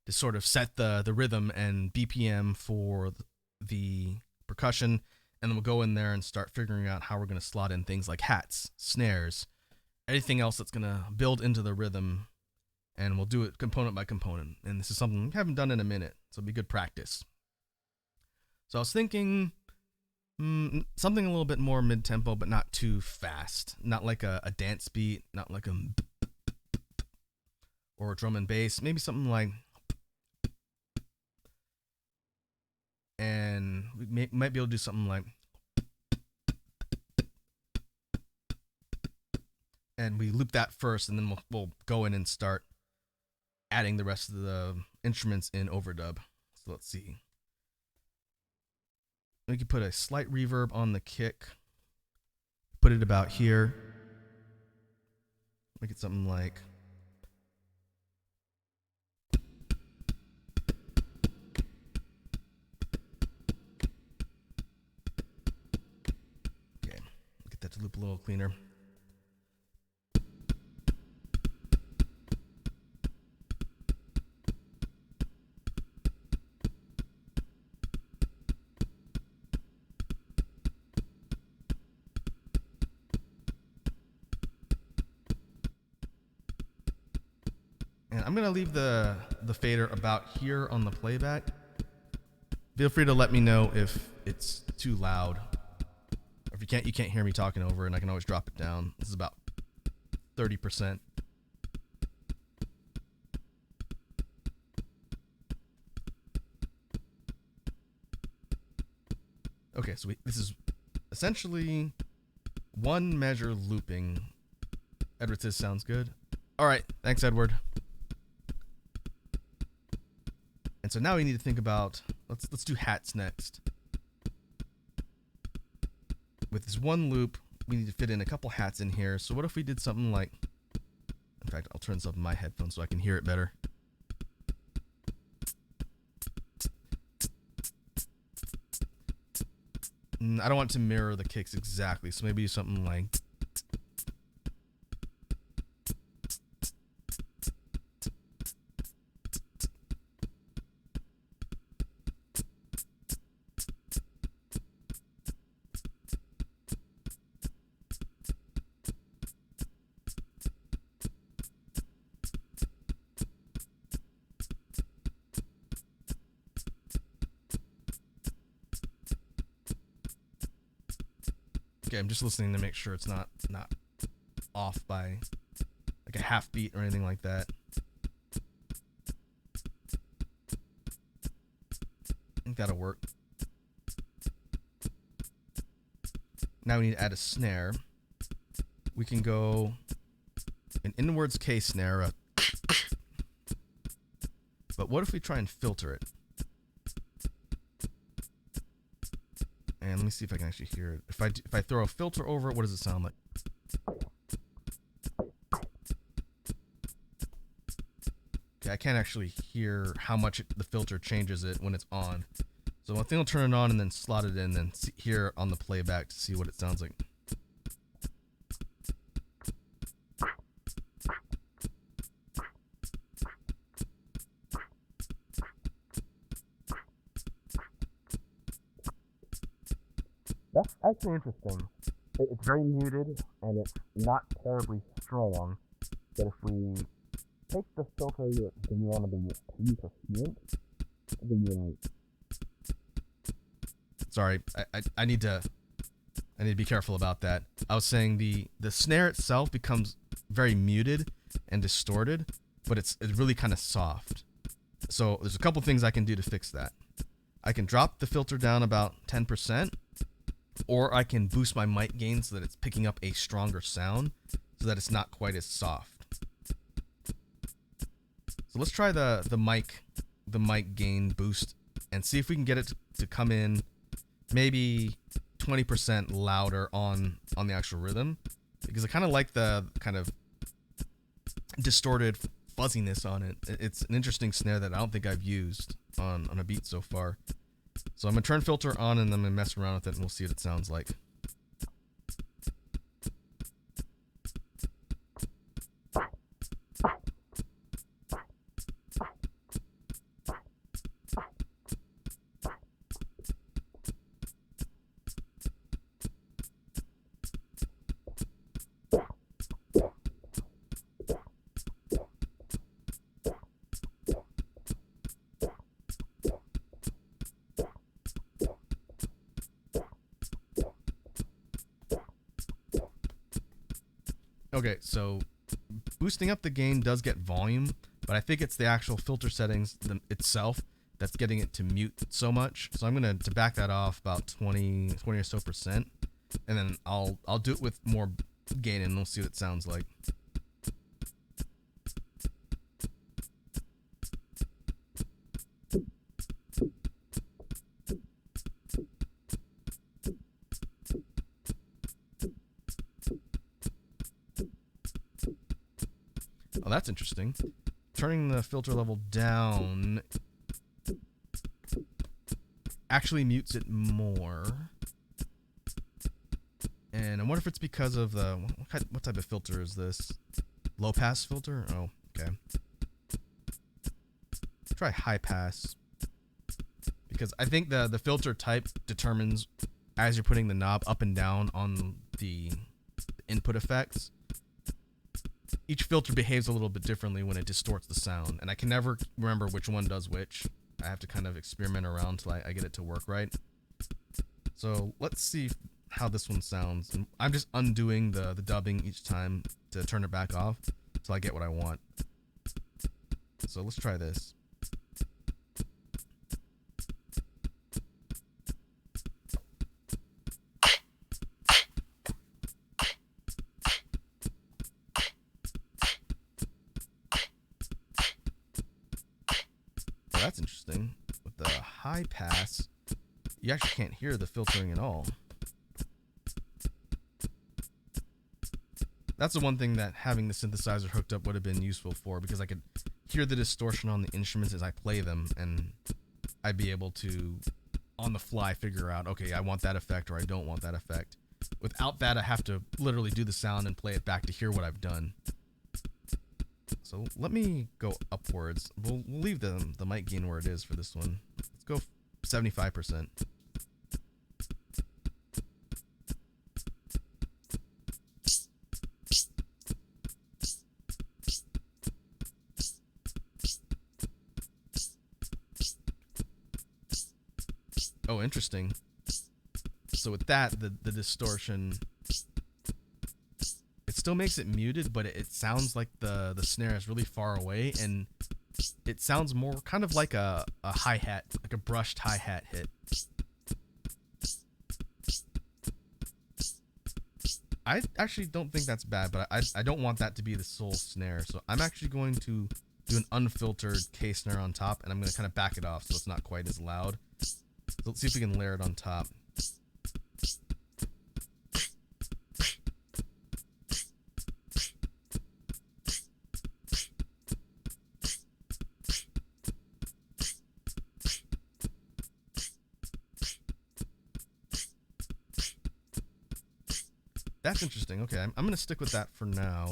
to sort of set the rhythm and BPM for the percussion. And then we'll go in there and start figuring out how we're going to slot in things like hats, snares, anything else that's going to build into the rhythm. And we'll do it component by component. And this is something we haven't done in a minute, so it'll be good practice. So I was thinking Something a little bit more mid-tempo, but not too fast. Not like a dance beat, not like a or drum and bass. Maybe something like, and we might be able to do something like, and we loop that first, and then we'll go in and start adding the rest of the instruments in overdub. So let's see. We could put a slight reverb on the kick. Put it about here. Make it something like. Okay, get that to loop a little cleaner. And I'm gonna leave the fader about here on the playback. Feel free to let me know if it's too loud. Or if you can't hear me talking over, and I can always drop it down. This is about 30%. Okay, so this is essentially one measure looping. Edward says sounds good. All right, thanks, Edward. And so now we need to think about, let's do hats next. With this one loop, we need to fit in a couple hats in here. So what if we did something like, in fact, I'll turn this up in my headphones so I can hear it better. I don't want it to mirror the kicks exactly, so maybe do something like. Okay, I'm just listening to make sure it's not off by like a half beat or anything like that. I think that'll work. Now we need to add a snare. We can go an inwards K snare, but what if we try and filter it? And let me see if I can actually hear it. If I throw a filter over it, what does it sound like? Okay, I can't actually hear how much the filter changes it when it's on. So I think I'll turn it on and then slot it in, and hear on the playback to see what it sounds like. That's actually interesting. It's very muted, and it's not terribly strong. But if we take the filter that you want to use a fluent, then you're like... Sorry, I need to be careful about that. I was saying the snare itself becomes very muted and distorted, but it's really kind of soft. So there's a couple things I can do to fix that. I can drop the filter down about 10%. Or I can boost my mic gain so that it's picking up a stronger sound so that it's not quite as soft. So let's try the mic gain boost and see if we can get it to come in maybe 20% louder on the actual rhythm, because I kind of like the kind of distorted fuzziness on it. It's an interesting snare that I don't think I've used on a beat so far. So I'm going to turn filter on, and then I'm going to mess around with it, and we'll see what it sounds like. Okay, so boosting up the gain does get volume, but I think it's the actual filter settings itself that's getting it to mute so much. So I'm gonna to back that off about 20 or so percent, and then I'll do it with more gain and we'll see what it sounds like. Oh, that's interesting. Turning the filter level down actually mutes it more. And I wonder if it's because of the what type of filter is this? Low pass filter? Oh, okay. Try high pass, because I think the filter type determines as you're putting the knob up and down on the input effects. Each filter behaves a little bit differently when it distorts the sound, and I can never remember which one does which. I have to kind of experiment around till I get it to work right. So let's see how this one sounds. And I'm just undoing the dubbing each time to turn it back off till I get what I want. So let's try this. That's interesting. With the high pass, you actually can't hear the filtering at all. That's the one thing that having the synthesizer hooked up would have been useful for, because I could hear the distortion on the instruments as I play them, and I'd be able to, on the fly, figure out, okay, I want that effect or I don't want that effect. Without that, I have to literally do the sound and play it back to hear what I've done. So let me go upwards. We'll leave the mic gain where it is for this one. Let's go 75%. Oh, interesting. So with that, the distortion, it still makes it muted, but it sounds like the snare is really far away, and it sounds more kind of like a hi-hat, like a brushed hi-hat hit. I actually don't think that's bad, but I don't want that to be the sole snare, so I'm actually going to do an unfiltered K snare on top, and I'm going to kind of back it off so it's not quite as loud. So let's see if we can layer it on top. That's interesting. Okay, I'm going to stick with that for now.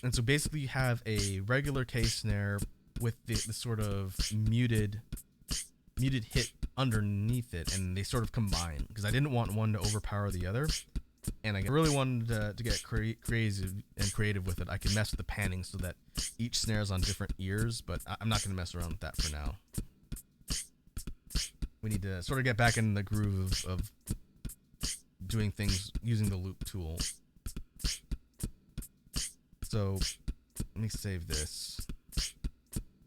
And so basically you have a regular K snare with the sort of muted hit underneath it, and they sort of combine, because I didn't want one to overpower the other, and I really wanted to get creative with it. I can mess with the panning so that each snare is on different ears, but I'm not going to mess around with that for now. We need to sort of get back in the groove of doing things using the loop tool. So let me save this.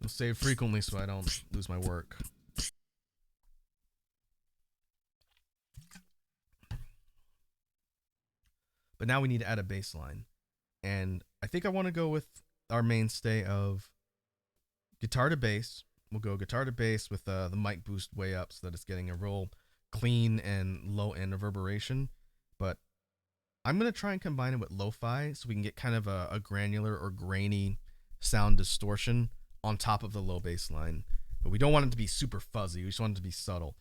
I'll save frequently so I don't lose my work. But now we need to add a bass line. And I think I want to go with our mainstay of guitar to bass. We'll go guitar to bass with the mic boost way up so that it's getting a real clean and low end reverberation. But I'm going to try and combine it with lo-fi so we can get kind of a granular or grainy sound distortion on top of the low bass line. But we don't want it to be super fuzzy. We just want it to be subtle.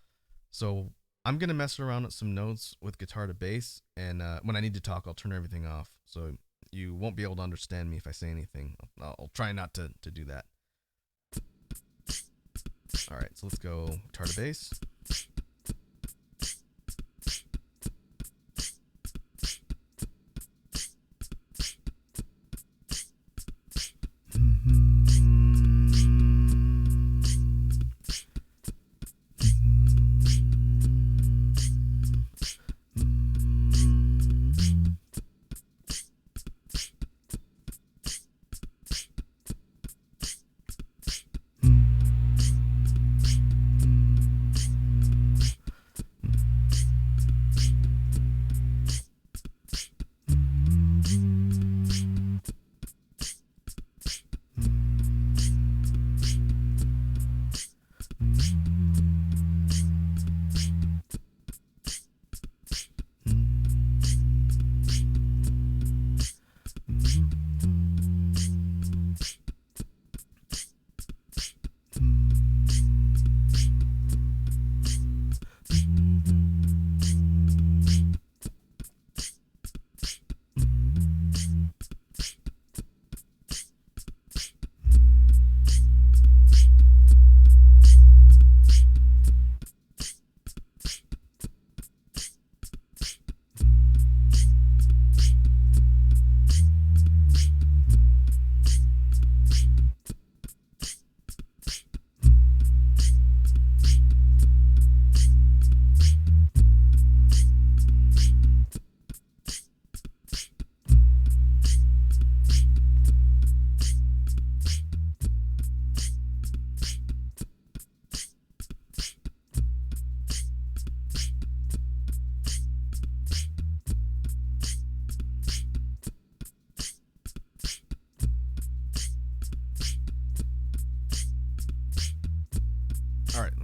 So I'm going to mess around with some notes with guitar to bass, and when I need to talk, I'll turn everything off. So you won't be able to understand me if I say anything. I'll try not to do that. All right, so let's go guitar to bass.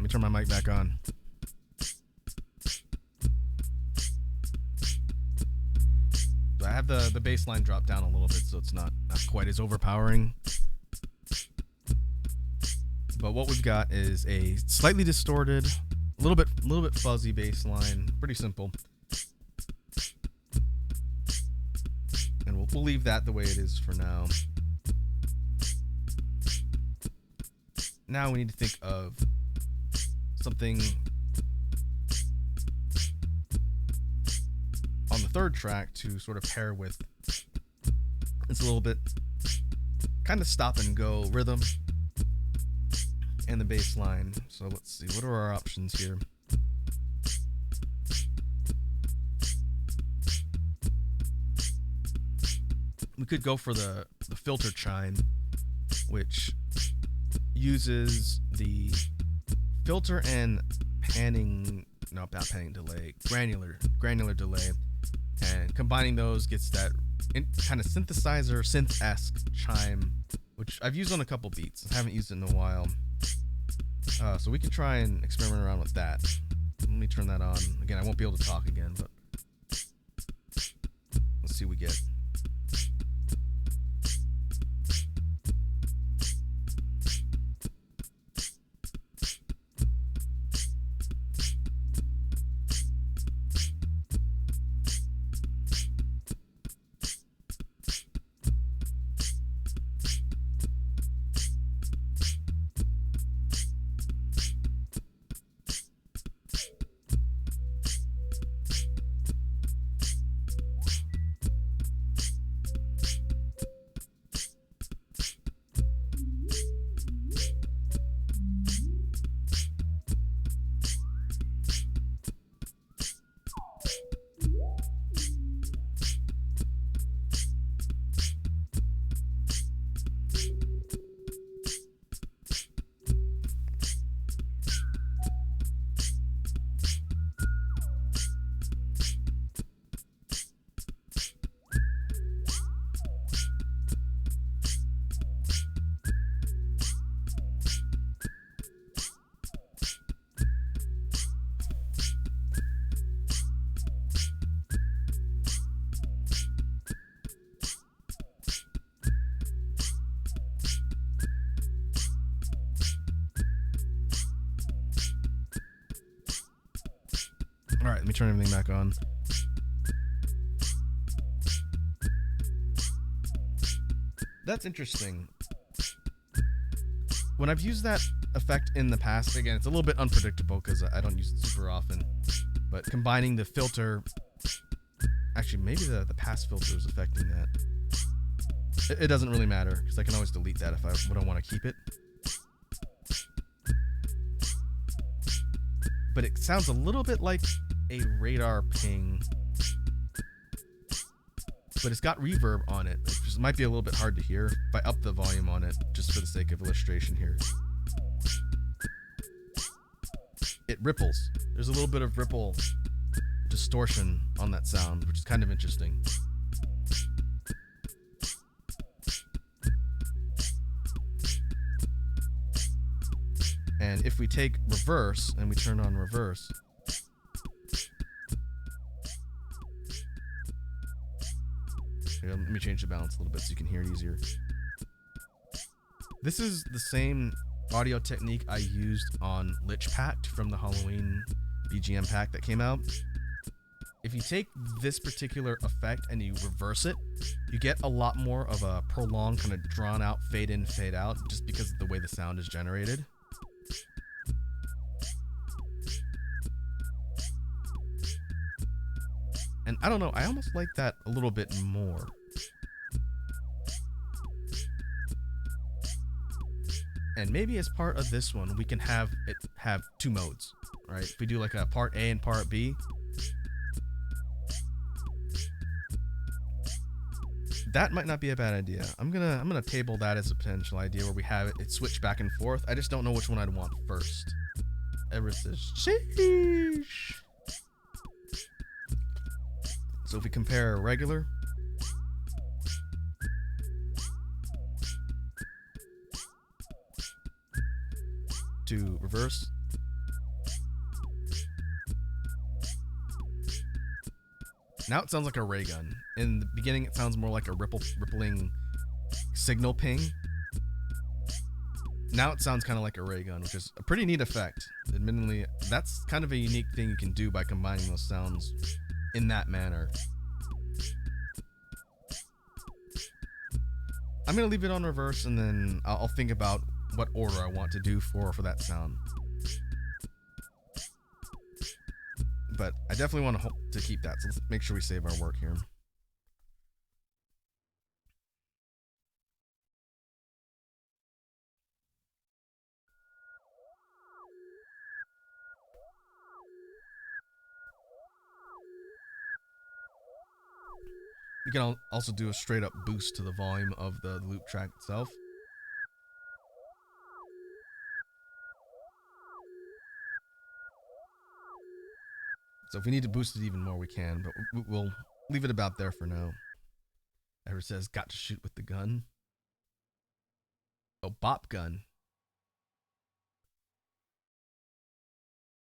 turn my mic back on. So I have the bass line drop down a little bit so it's not quite as overpowering. But what we've got is a slightly distorted, a little bit fuzzy bass line. Pretty simple. And we'll leave that the way it is for now. Now we need to think of something on the third track to sort of pair with. It's a little bit kind of stop and go rhythm and the bass line. So let's see, what are our options here? We could go for the filter chime, which uses the filter and granular delay, and combining those gets that kind of synthesizer synth-esque chime, which I've used on a couple beats. I haven't used it in a while, so we can try and experiment around with that. Let me turn that on again. I won't be able to talk again, but let's see what we get. All right, let me turn everything back on. That's interesting. When I've used that effect in the past, again, it's a little bit unpredictable because I don't use it super often, but combining the filter, actually maybe the pass filter is affecting that. It doesn't really matter because I can always delete that if I don't want to keep it. But it sounds a little bit like a radar ping, but it's got reverb on it, which might be a little bit hard to hear if I up the volume on it, just for the sake of illustration here. It ripples. There's a little bit of ripple distortion on that sound, which is kind of interesting. And if we take reverse and we turn on reverse, here, let me change the balance a little bit so you can hear it easier. This is the same audio technique I used on Lich Pact from the Halloween BGM pack that came out. If you take this particular effect and you reverse it, you get a lot more of a prolonged, kind of drawn out fade in, fade out, just because of the way the sound is generated. And I don't know, I almost like that a little bit more. And maybe as part of this one, we can have it have two modes, right? If we do like a part A and part B, that might not be a bad idea. I'm gonna table that as a potential idea where we have it switch back and forth. I just don't know which one I'd want first. Ever says sheesh. So if we compare regular to reverse, Now it sounds like a ray gun. In the beginning, it sounds more like a rippling signal ping. Now it sounds kind of like a ray gun, which is a pretty neat effect. Admittedly, that's kind of a unique thing you can do by combining those sounds in that manner. I'm going to leave it on reverse, and then I'll think about what order I want to do for that sound. But I definitely want to keep that, so let's make sure we save our work here. We can also do a straight up boost to the volume of the loop track itself. So if we need to boost it even more, we can, but we'll leave it about there for now. Ever says, got to shoot with the gun. Oh, bop gun.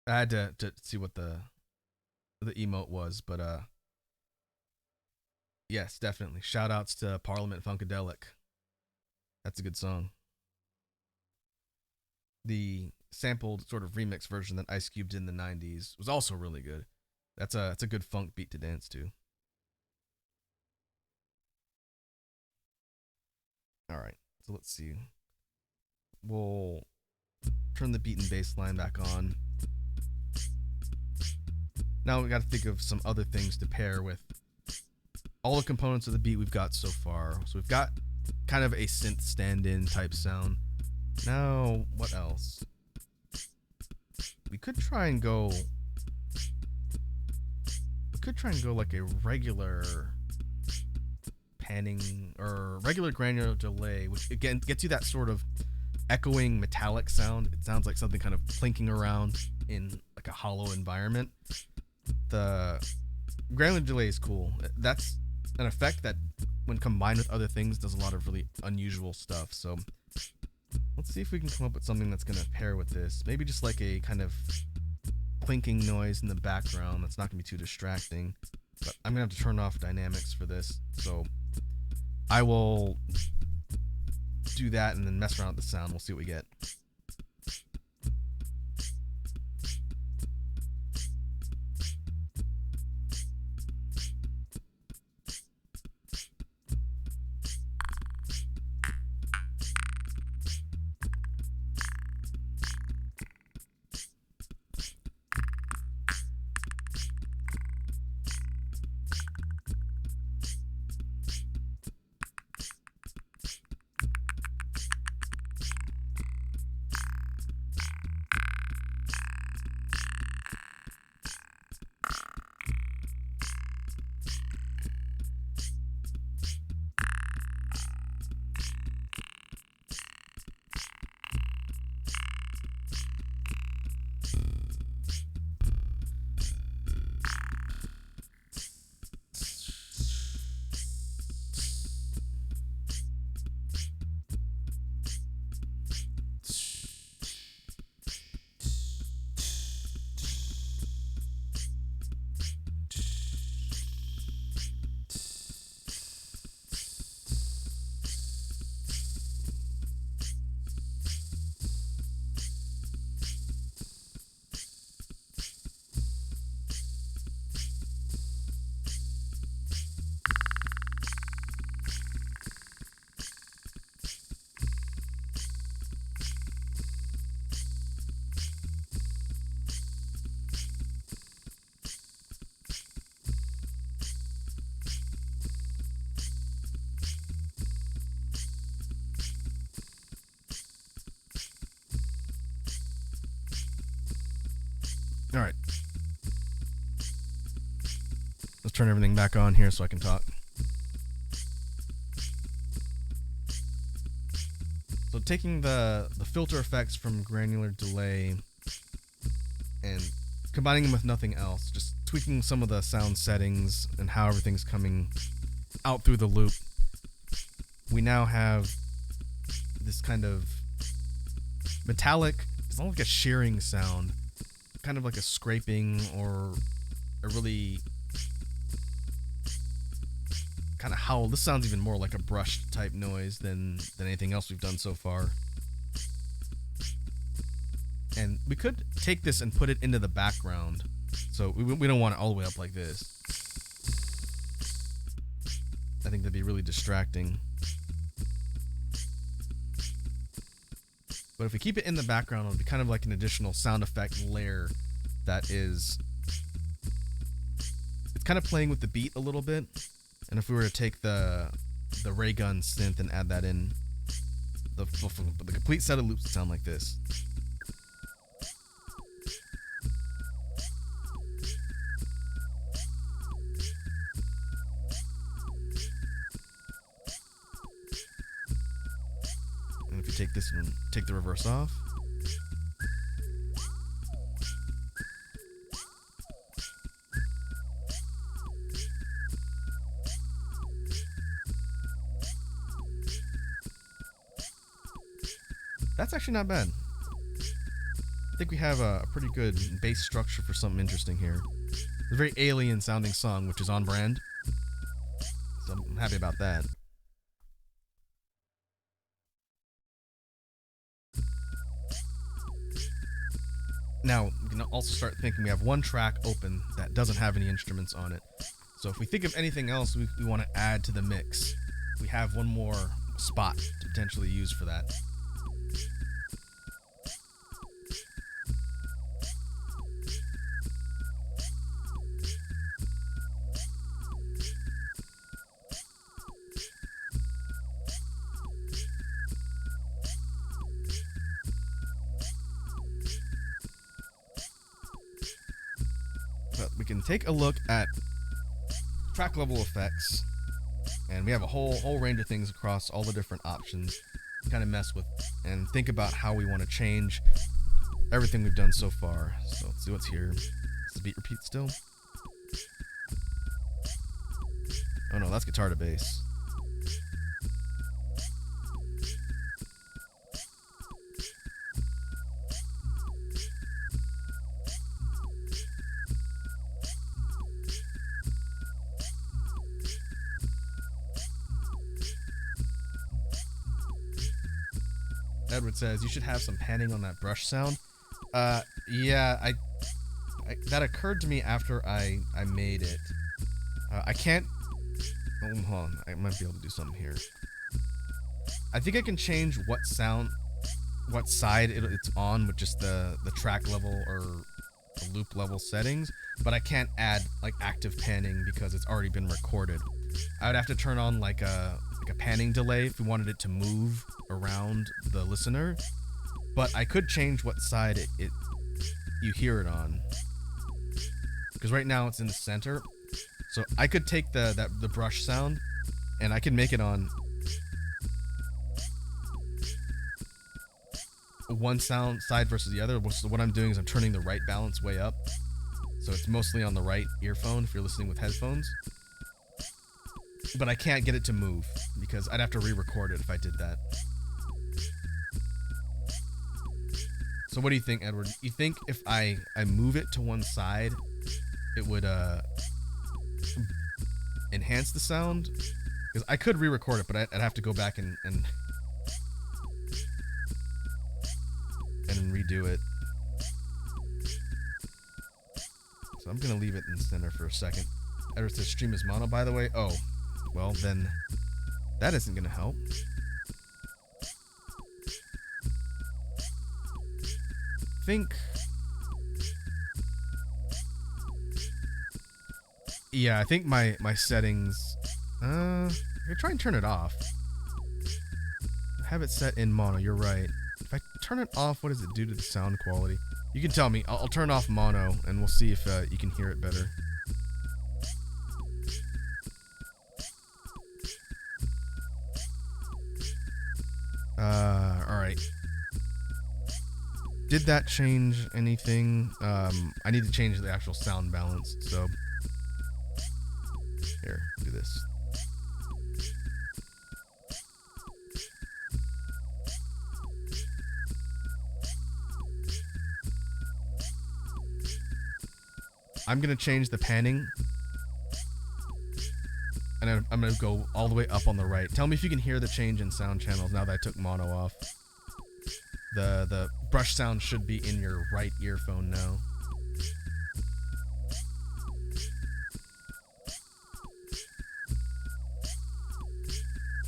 I had to see what the emote was, but yes, definitely. Shout outs to Parliament Funkadelic. That's a good song. The sampled sort of remix version that Ice Cube did in the 90s was also really good. It's a good funk beat to dance to. All right, so let's see. We'll turn the beat and bass line back on. Now we got to think of some other things to pair with all the components of the beat we've got so far. So we've got kind of a synth stand-in type sound. Now, what else? We could try and go like a regular panning or regular granular delay, which again gets you that sort of echoing metallic sound. It sounds like something kind of clinking around in like a hollow environment. The granular delay is cool. That's an effect that when combined with other things does a lot of really unusual stuff. So let's see if we can come up with something that's going to pair with this. Maybe just like a kind of clinking noise in the background that's not going to be too distracting. But I'm going to have to turn off dynamics for this. So I will do that and then mess around with the sound. We'll see what we get. All right. Let's turn everything back on here so I can talk. So taking the filter effects from granular delay and combining them with nothing else, just tweaking some of the sound settings and how everything's coming out through the loop, we now have this kind of metallic, it's almost like a shearing sound, kind of like a scraping or a really kind of howl. This sounds even more like a brush type noise than anything else we've done so far. And we could take this and put it into the background. So we don't want it all the way up like this. I think that'd be really distracting. But if we keep it in the background, it'll be kind of like an additional sound effect layer that is... It's kind of playing with the beat a little bit. And if we were to take the ray gun synth and add that in, the complete set of loops would sound like this. And if you take this and take the reverse off, that's actually not bad. I think we have a pretty good bass structure for something interesting here. It's a very alien sounding song, which is on brand. So I'm happy about that. Now, we can also start thinking we have one track open that doesn't have any instruments on it. So if we think of anything else we want to add to the mix, we have one more spot to potentially use for that. But we can take a look at track level effects, and we have a whole range of things across all the different options to kind of mess with and think about how we want to change everything we've done so far. So let's see what's here. Is the beat repeat still? Oh no, that's guitar to bass. Edward says you should have some panning on that brush sound. Yeah, I that occurred to me after I made it. I can't. Oh, hold on, I might be able to do something here. I think I can change what side it's on with just the track level or the loop level settings, but I can't add like active panning because it's already been recorded. I would have to turn on like a panning delay if we wanted it to move around the listener, but I could change what side you hear it on, because right now it's in the center. So I could take the brush sound and I can make it on one sound side versus the other. So what I'm doing is I'm turning the right balance way up, so it's mostly on the right earphone if you're listening with headphones. But I can't get it to move because I'd have to re-record it if I did that. So what do you think, Edward? You think if I move it to one side, it would enhance the sound? Because I could re-record it, but I'd have to go back and redo it. So I'm gonna leave it in the center for a second. Edward says stream is mono, by the way. Oh, well then that isn't gonna help. Yeah, I think my settings, I'm gonna try and turn it off. I have it set in mono, you're right. If I turn it off, what does it do to the sound quality? You can tell me. I'll turn off mono and we'll see if you can hear it better. Alright. Did that change anything? I need to change the actual sound balance, so here, do this. I'm gonna change the panning And I'm going to go all the way up on the right. Tell me if you can hear the change in sound channels now that I took mono off. The brush sound should be in your right earphone now.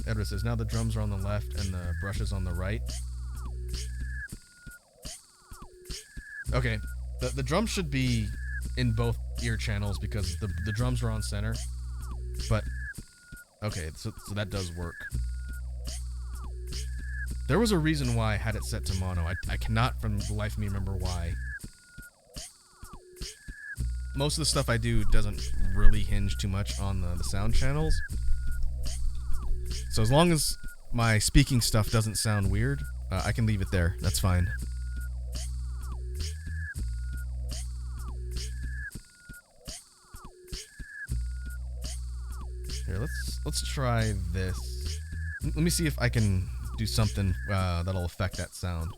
Edward says, now the drums are on the left and the brush is on the right. Okay, the drums should be in both ear channels because the drums are on center. But, okay, so that does work. There was a reason why I had it set to mono. I cannot from the life of me remember why. Most of the stuff I do doesn't really hinge too much on the sound channels. So as long as my speaking stuff doesn't sound weird, I can leave it there. That's fine. Here, let's try this. Let me see if I can do something that'll affect that sound.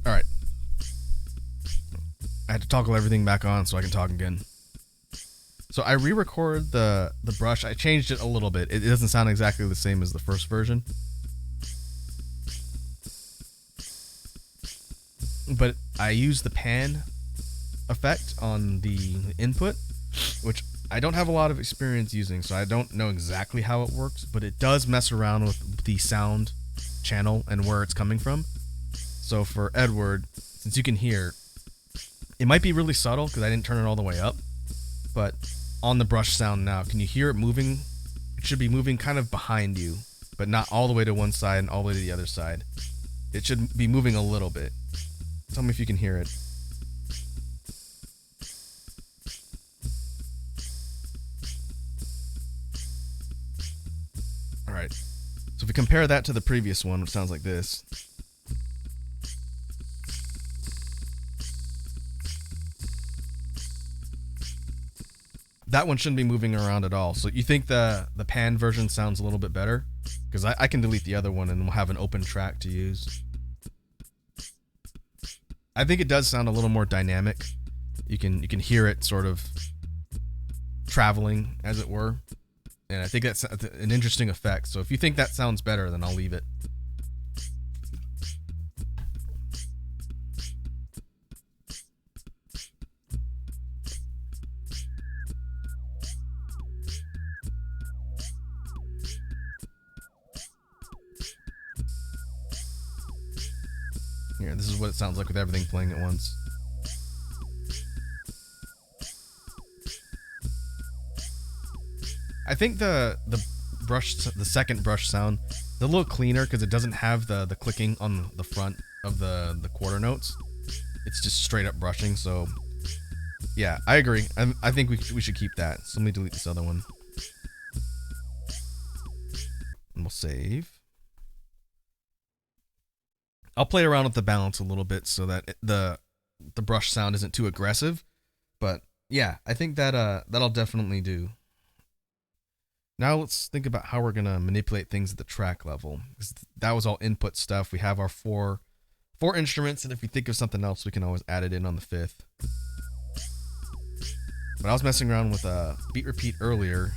Alright. I had to toggle everything back on so I can talk again. So I re-recorded the brush. I changed it a little bit. It doesn't sound exactly the same as the first version. But I used the pan effect on the input, which I don't have a lot of experience using, so I don't know exactly how it works, but it does mess around with the sound channel and where it's coming from. So for Edward, since you can hear, it might be really subtle because I didn't turn it all the way up, but on the brush sound now, can you hear it moving? It should be moving kind of behind you, but not all the way to one side and all the way to the other side. It should be moving a little bit. Tell me if you can hear it. Alright, so if we compare that to the previous one, which sounds like this. That one shouldn't be moving around at all. So you think the pan version sounds a little bit better? Because I can delete the other one and we'll have an open track to use. I think it does sound a little more dynamic. You can hear it sort of traveling, as it were. And I think that's an interesting effect. So if you think that sounds better, then I'll leave it. Here, this is what it sounds like with everything playing at once. I think the second brush sound is a little cleaner because it doesn't have the clicking on the front of the quarter notes. It's just straight up brushing. So yeah, I agree. I think we should keep that. So let me delete this other one. And we'll save. I'll play around with the balance a little bit so that the brush sound isn't too aggressive. But yeah, I think that that'll definitely do. Now let's think about how we're gonna manipulate things at the track level. That was all input stuff. We have our four instruments, and if we think of something else, we can always add it in on the fifth. But I was messing around with a beat repeat earlier.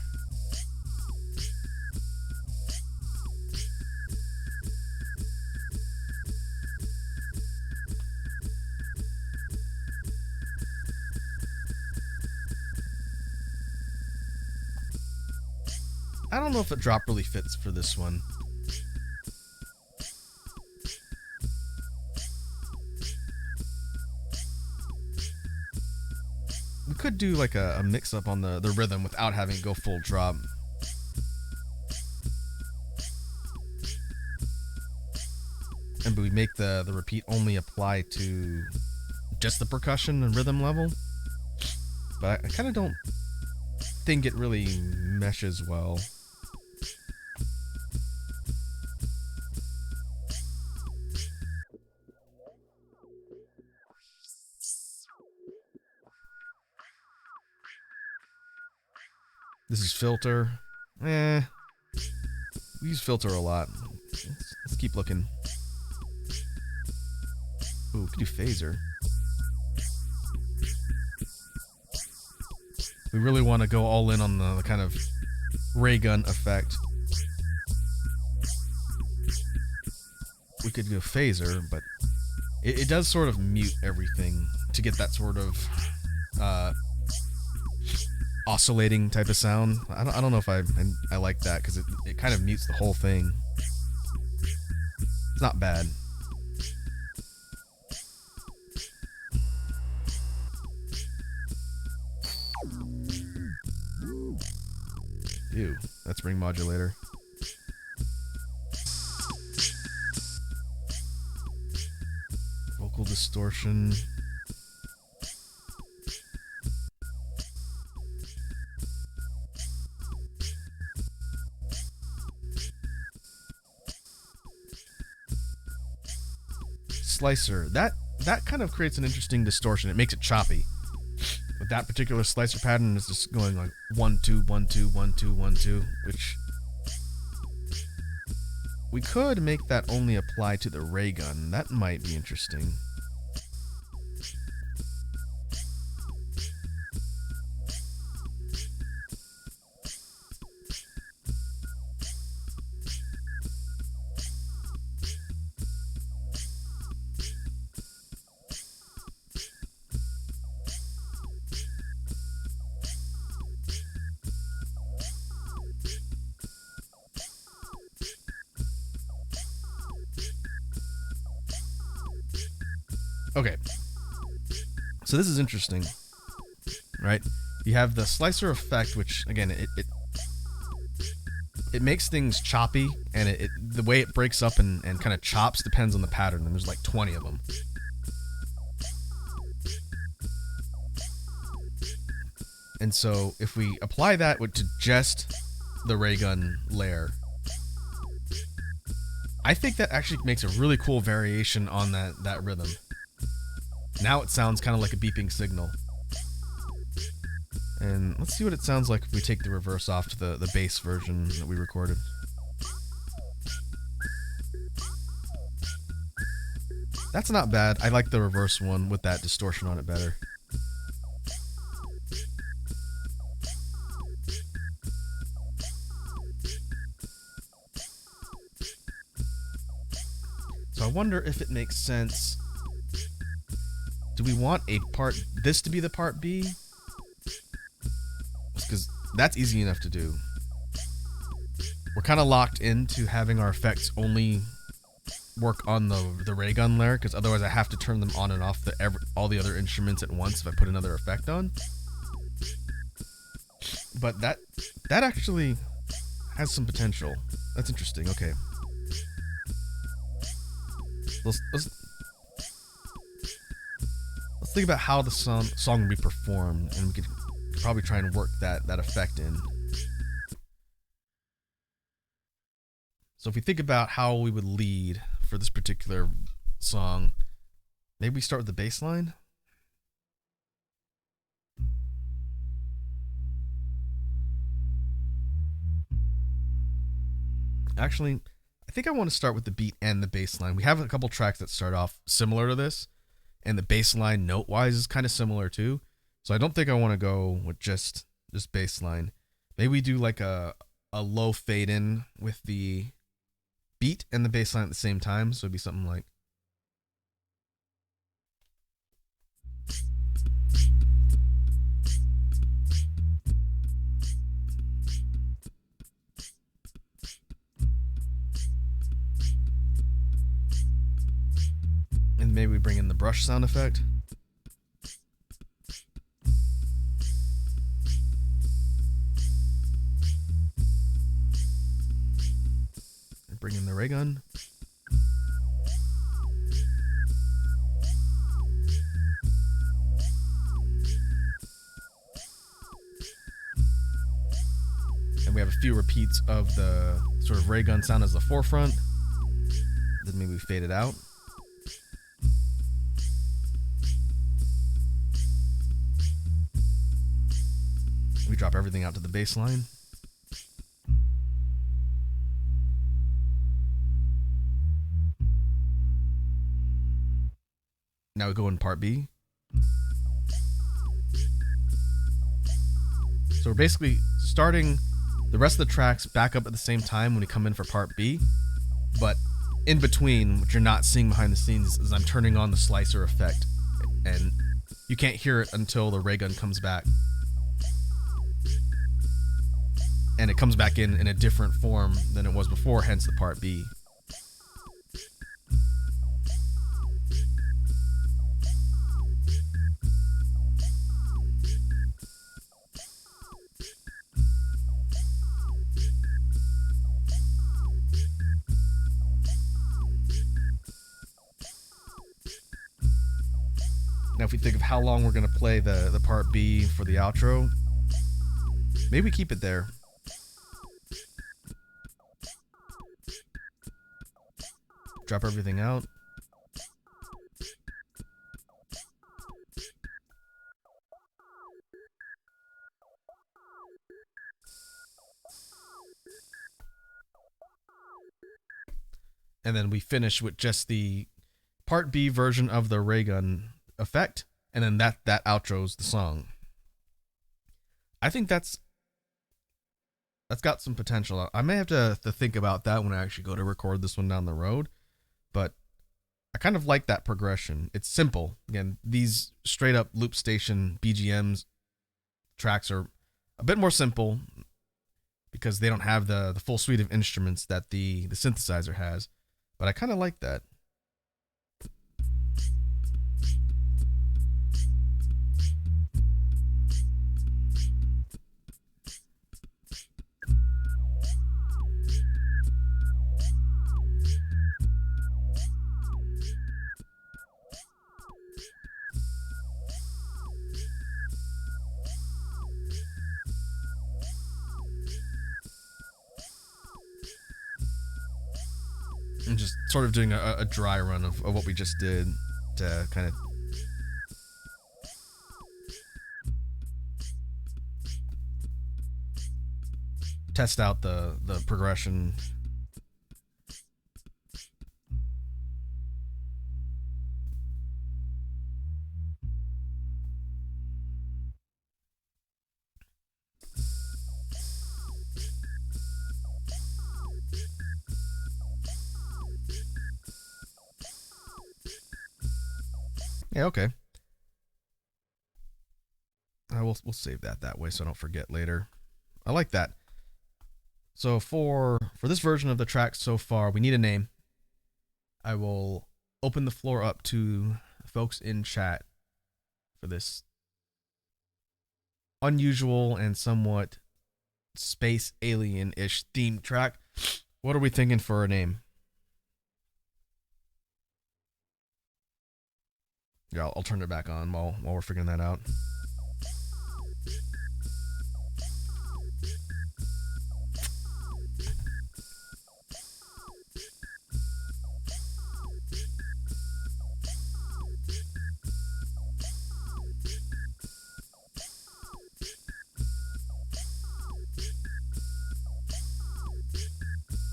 I don't know if the drop really fits for this one. We could do like a mix-up on the rhythm without having to go full drop. And we make the repeat only apply to just the percussion and rhythm level. But I kind of don't think it really meshes well. This is filter. We use filter a lot. Let's keep looking. Ooh, we could do phaser. We really want to go all in on the kind of ray gun effect. We could do a phaser, but it does sort of mute everything to get that sort of oscillating type of sound. I don't know if I like that because it kind of mutes the whole thing. It's not bad. Ew, that's ring modulator. Vocal distortion. Slicer. That kind of creates an interesting distortion. It makes it choppy. With that particular slicer pattern, is just going like 1 2 1 2 1 2 1 2, which we could make that only apply to the ray gun. That might be interesting. Okay, so this is interesting, right? You have the slicer effect, which again, it makes things choppy, and the way it breaks up and kind of chops depends on the pattern, and there's like 20 of them. And so if we apply that to just the ray gun layer, I think that actually makes a really cool variation on that rhythm. Now it sounds kind of like a beeping signal. And let's see what it sounds like if we take the reverse off to the bass version that we recorded. That's not bad. I like the reverse one with that distortion on it better. So I wonder if it makes sense. Do we want this to be the part B? Because that's easy enough to do. We're kind of locked into having our effects only work on the ray gun layer, because otherwise I have to turn them on and off all the other instruments at once if I put another effect on. But that actually has some potential. That's interesting. Okay. Let's think about how the song will be performed, and we could probably try and work that effect in. So if we think about how we would lead for this particular song, maybe we start with the bass line. Actually, I think I want to start with the beat and the bass line. We have a couple tracks that start off similar to this, and the bass line note-wise is kind of similar too. So I don't think I want to go with just bass line. Maybe we do like a low fade in with the beat and the bass line at the same time. So it'd be something like. And maybe we bring in the brush sound effect. And bring in the ray gun. And we have a few repeats of the sort of ray gun sound as the forefront. Then maybe we fade it out. We drop everything out to the bass line. Now we go in part B. So we're basically starting the rest of the tracks back up at the same time when we come in for part B. But in between, what you're not seeing behind the scenes is I'm turning on the slicer effect. And you can't hear it until the ray gun comes back. And it comes back in a different form than it was before, hence the part B. Now if we think of how long we're going to play the part B for the outro, maybe we keep it there. Drop everything out. And then we finish with just the part B version of the ray gun effect, and then that outros the song. I think that's got some potential. I may have to think about that when I actually go to record this one down the road, but I kind of like that progression. It's simple. Again, these straight up loop station BGMs tracks are a bit more simple because they don't have the full suite of instruments that the synthesizer has, but I kind of like that. And just sort of doing a dry run of what we just did to kind of test out the progression. Yeah, okay. We'll save that way so I don't forget later. I like that. So for this version of the track so far, we need a name. I will open the floor up to folks in chat for this unusual and somewhat space alien-ish themed track. What are we thinking for a name? Yeah, I'll turn it back on while we're figuring that out.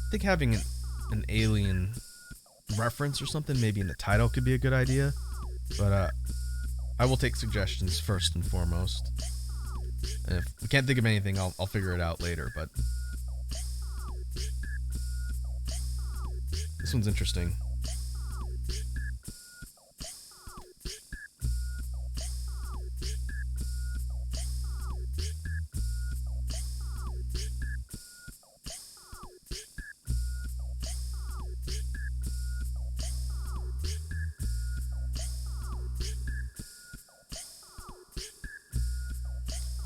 I think having an alien reference or something maybe in the title could be a good idea, but I will take suggestions first and foremost. And if we can't think of anything, I'll figure it out later, but this one's interesting.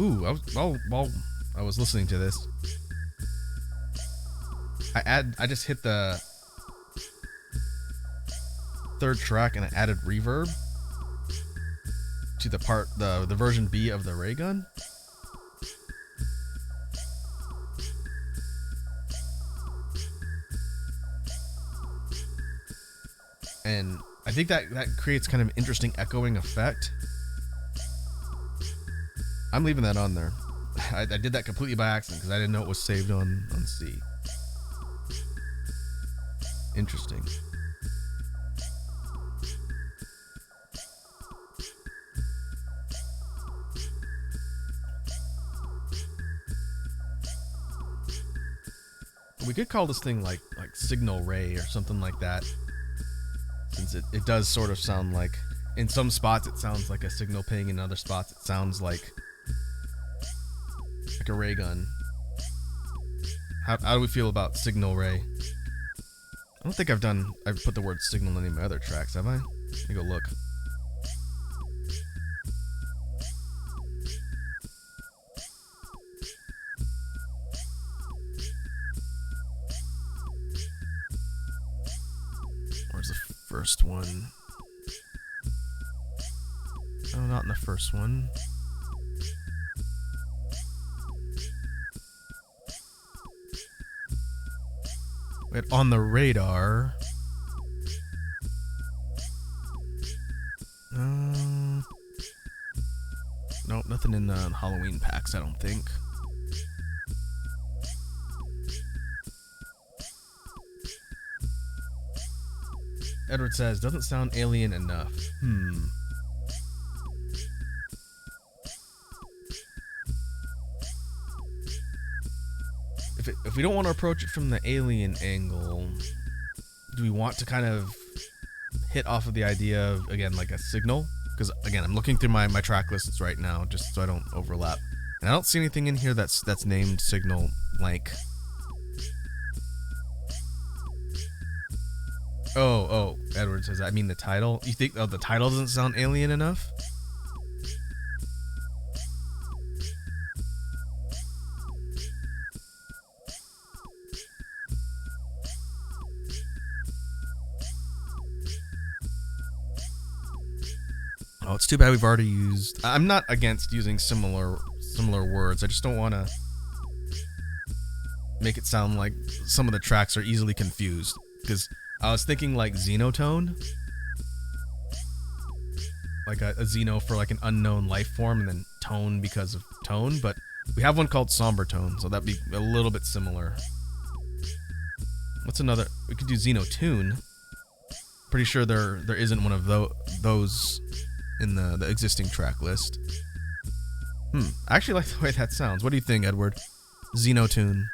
Ooh, while I was listening to this, I just hit the third track and I added reverb to the version B of the ray gun. And I think that creates kind of an interesting echoing effect. I'm leaving that on there. I did that completely by accident because I didn't know it was saved on C. Interesting. We could call this thing like signal ray or something like that, since it does sort of sound like, in some spots it sounds like a signal ping, in other spots it sounds like a ray gun. How do we feel about signal ray? I don't think I've put the word signal in any of my other tracks, have I? Let me go look. Where's the first one? Oh, not in the first one. Wait, on the radar. Nope, nothing in the Halloween packs, I don't think. Edward says, doesn't sound alien enough. If we don't want to approach it from the alien angle, do we want to kind of hit off of the idea of, again, like a signal? Because, again, I'm looking through my track lists right now just so I don't overlap. And I don't see anything in here that's named signal blank. Oh, Edward says, I mean the title. You think the title doesn't sound alien enough? Oh, it's too bad we've already used... I'm not against using similar words. I just don't want to make it sound like some of the tracks are easily confused. Because I was thinking like xenotone. Like a xeno for like an unknown life form, and then tone because of tone. But we have one called somber tone, so that'd be a little bit similar. What's another? We could do xenotune. Pretty sure there isn't one of those in the existing track list. I actually like the way that sounds. What do you think, Edward? Xenotune.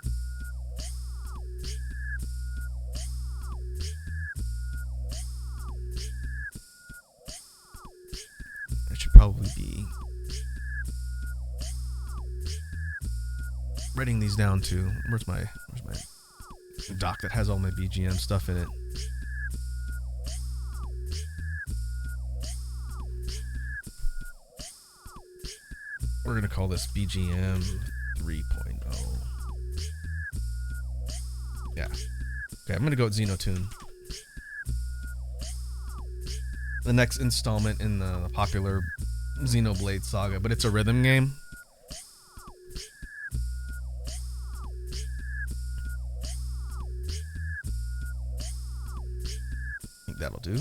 I should probably be writing these down too. Where's my doc that has all my BGM stuff in it? We're gonna call this BGM 3.0. Yeah. Okay, I'm gonna go with Xenotune. The next installment in the popular Xenoblade saga, but it's a rhythm game. I think that'll do.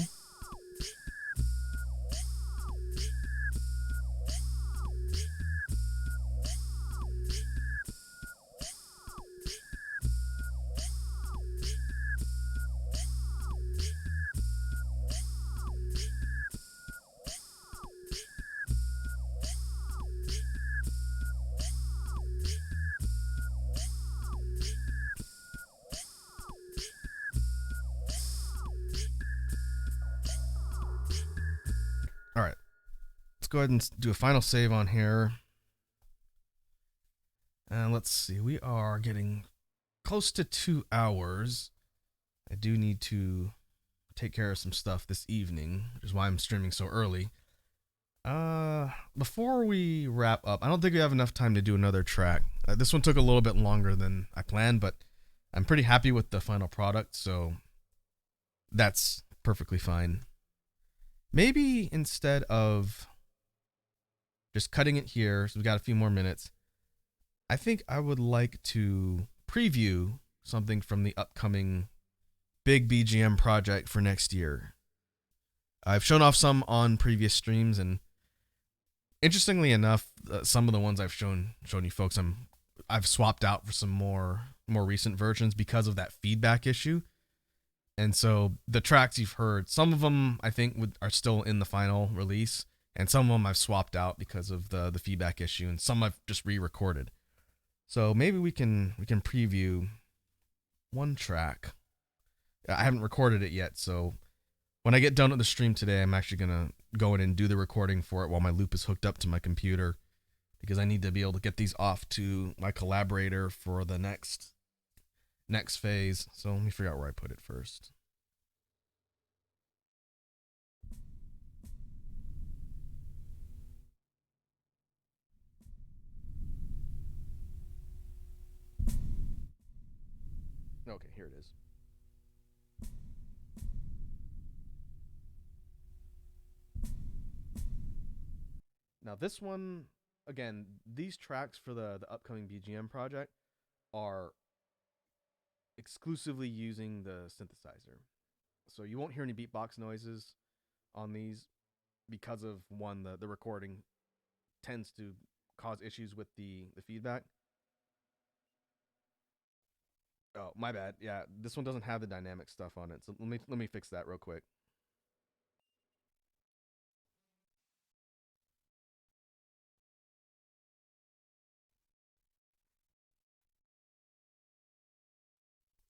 All right, let's go ahead and do a final save on here. And let's see, we are getting close to 2 hours. I do need to take care of some stuff this evening, which is why I'm streaming so early. Before we wrap up, I don't think we have enough time to do another track. This one took a little bit longer than I planned, but I'm pretty happy with the final product, so that's perfectly fine. Maybe instead of just cutting it here, so we got a few more minutes, I think I would like to preview something from the upcoming big BGM project for next year. I've shown off some on previous streams, and interestingly enough, some of the ones I've shown you folks, I've swapped out for some more recent versions because of that feedback issue. And so the tracks you've heard, some of them I think are still in the final release, and some of them I've swapped out because of the feedback issue, and some I've just re-recorded. So maybe we can preview one track. I haven't recorded it yet, so when I get done with the stream today, I'm actually gonna go in and do the recording for it while my loop is hooked up to my computer, because I need to be able to get these off to my collaborator for the next phase. So let me figure out where I put it first. Okay, here it is. Now this one, again, these tracks for the upcoming BGM project are exclusively using the synthesizer. So you won't hear any beatbox noises on these because of one, the recording tends to cause issues with the feedback. Oh, my bad. Yeah, this one doesn't have the dynamic stuff on it. So let me fix that real quick.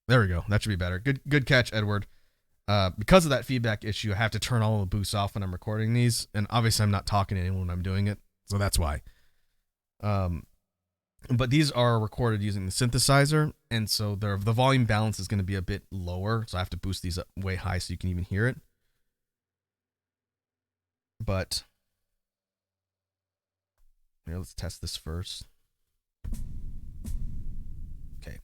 There we go. That should be better. Good catch, Edward. Because of that feedback issue, I have to turn all the boosts off when I'm recording these, and obviously I'm not talking to anyone when I'm doing it, so that's why. But these are recorded using the synthesizer, and so the volume balance is going to be a bit lower, so I have to boost these up way high so you can even hear it. But here, let's test this first. Okay.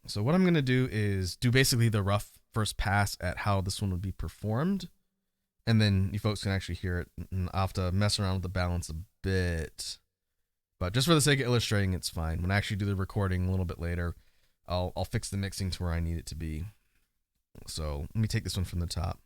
So what I'm going to do is do basically the rough first pass at how this one would be performed, and then you folks can actually hear it, and I'll have to mess around with the balance a bit. But just for the sake of illustrating, it's fine. When I actually do the recording a little bit later, I'll fix the mixing to where I need it to be. So let me take this one from the top.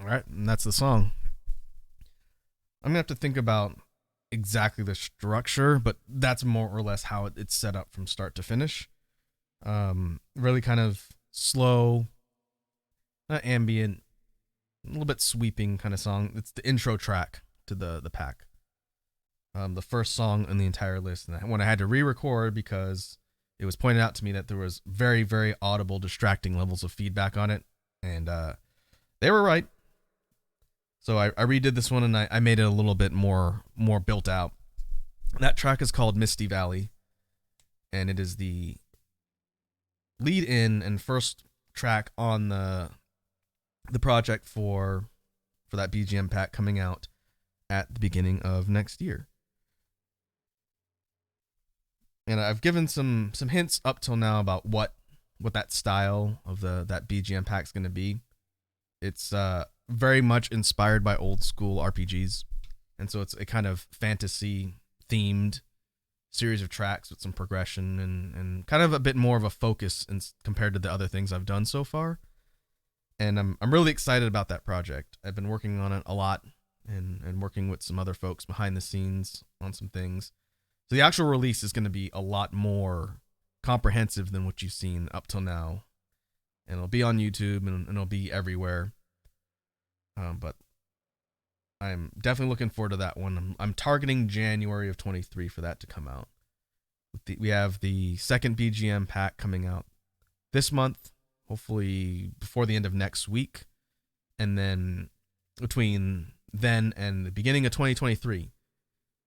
All right, and that's the song. I'm gonna have to think about exactly the structure, but that's more or less how it's set up from start to finish. Really kind of slow, not ambient, a little bit sweeping kind of song. It's the intro track to the pack. The first song in the entire list, and when I had to re-record because it was pointed out to me that there was very, very audible, distracting levels of feedback on it, and they were right. So I redid this one and I made it a little bit more built out. That track is called Misty Valley, and it is the lead in and first track on the project for that BGM pack coming out at the beginning of next year. And I've given some hints up till now about what that style of that BGM pack's going to be. It's very much inspired by old school RPGs, and so it's a kind of fantasy themed series of tracks with some progression and kind of a bit more of a focus compared to the other things I've done so far. And I'm really excited about that project. I've been working on it a lot and working with some other folks behind the scenes on some things. So the actual release is going to be a lot more comprehensive than what you've seen up till now. And it'll be on YouTube and it'll be everywhere. But I'm definitely looking forward to that one. I'm targeting January of 23 for that to come out. We have the second BGM pack coming out this month, hopefully before the end of next week. And then between then and the beginning of 2023,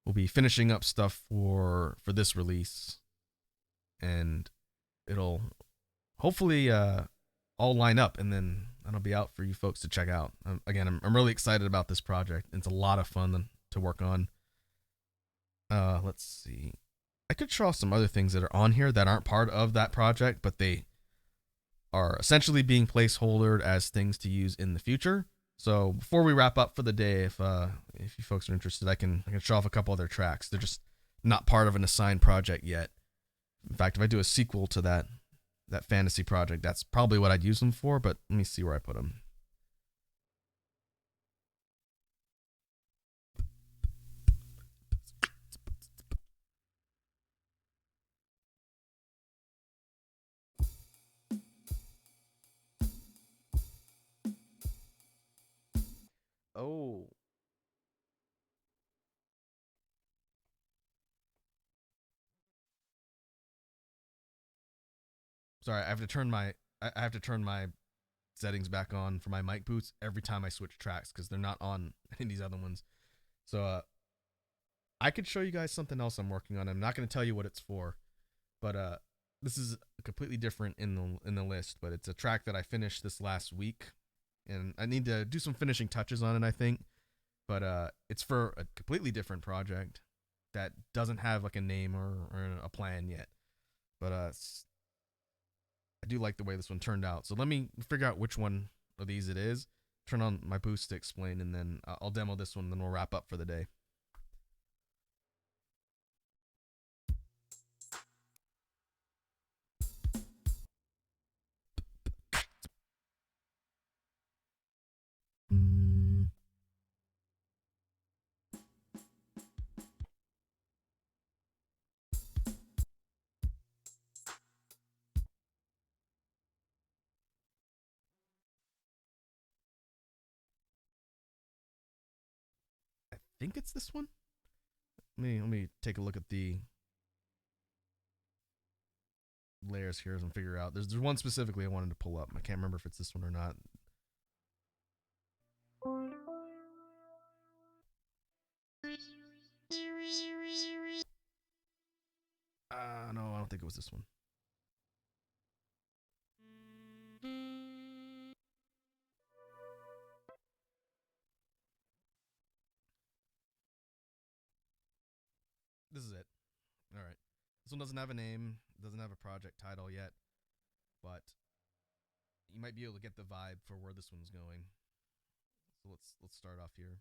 we'll be finishing up stuff for this release. And it'll hopefully all line up, and then that'll be out for you folks to check out. Again, I'm really excited about this project. It's a lot of fun to work on. Let's see. I could show off some other things that are on here that aren't part of that project, but they are essentially being placeholdered as things to use in the future. So before we wrap up for the day, if you folks are interested, I can show off a couple other tracks. They're just not part of an assigned project yet. In fact, if I do a sequel to that fantasy project, that's probably what I'd use them for, but let me see where I put them. Oh. Sorry, I have to turn my settings back on for my mic boots every time I switch tracks because they're not on in these other ones. So I could show you guys something else I'm working on. I'm not going to tell you what it's for, but this is completely different in the list. But it's a track that I finished this last week, and I need to do some finishing touches on it, I think. But it's for a completely different project that doesn't have like a name or a plan yet. But I do like the way this one turned out. So let me figure out which one of these it is. Turn on my boost to explain, and then I'll demo this one, and then we'll wrap up for the day. I think it's this one. Let me take a look at the layers here and figure out. There's one specifically I wanted to pull up. I can't remember if it's this one or not. No, I don't think it was this one. This is it. All right. This one doesn't have a name, doesn't have a project title yet, but you might be able to get the vibe for where this one's going. So let's start off here.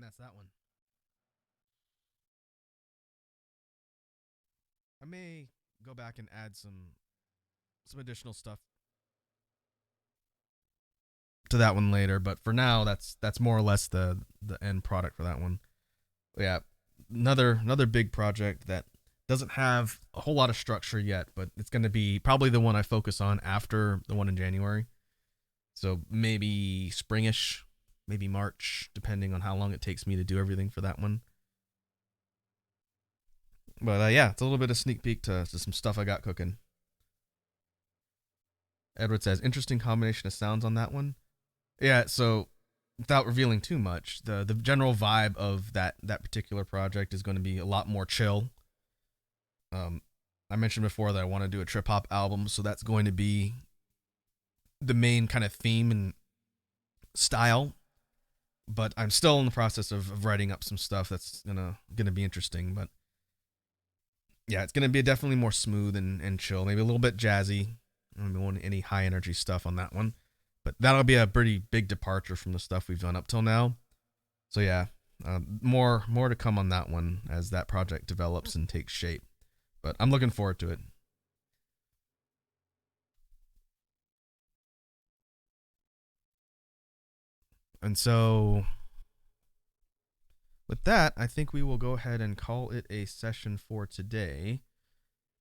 that's that one. I may go back and add some additional stuff to that one later, but for now that's more or less the end product for that one. Yeah, another big project that doesn't have a whole lot of structure yet, but it's going to be probably the one I focus on after the one in January. So maybe springish, maybe March, depending on how long it takes me to do everything for that one. But yeah, it's a little bit of sneak peek to some stuff I got cooking. Edward says, interesting combination of sounds on that one. Yeah, so without revealing too much, the general vibe of that particular project is going to be a lot more chill. I mentioned before that I want to do a trip hop album, so that's going to be the main kind of theme and style. But I'm still in the process of writing up some stuff that's gonna be interesting. But yeah, it's gonna be definitely more smooth and chill, maybe a little bit jazzy. I don't want any high energy stuff on that one, but that'll be a pretty big departure from the stuff we've done up till now. So yeah, more to come on that one as that project develops and takes shape. But I'm looking forward to it. And so with that, I think we will go ahead and call it a session for today.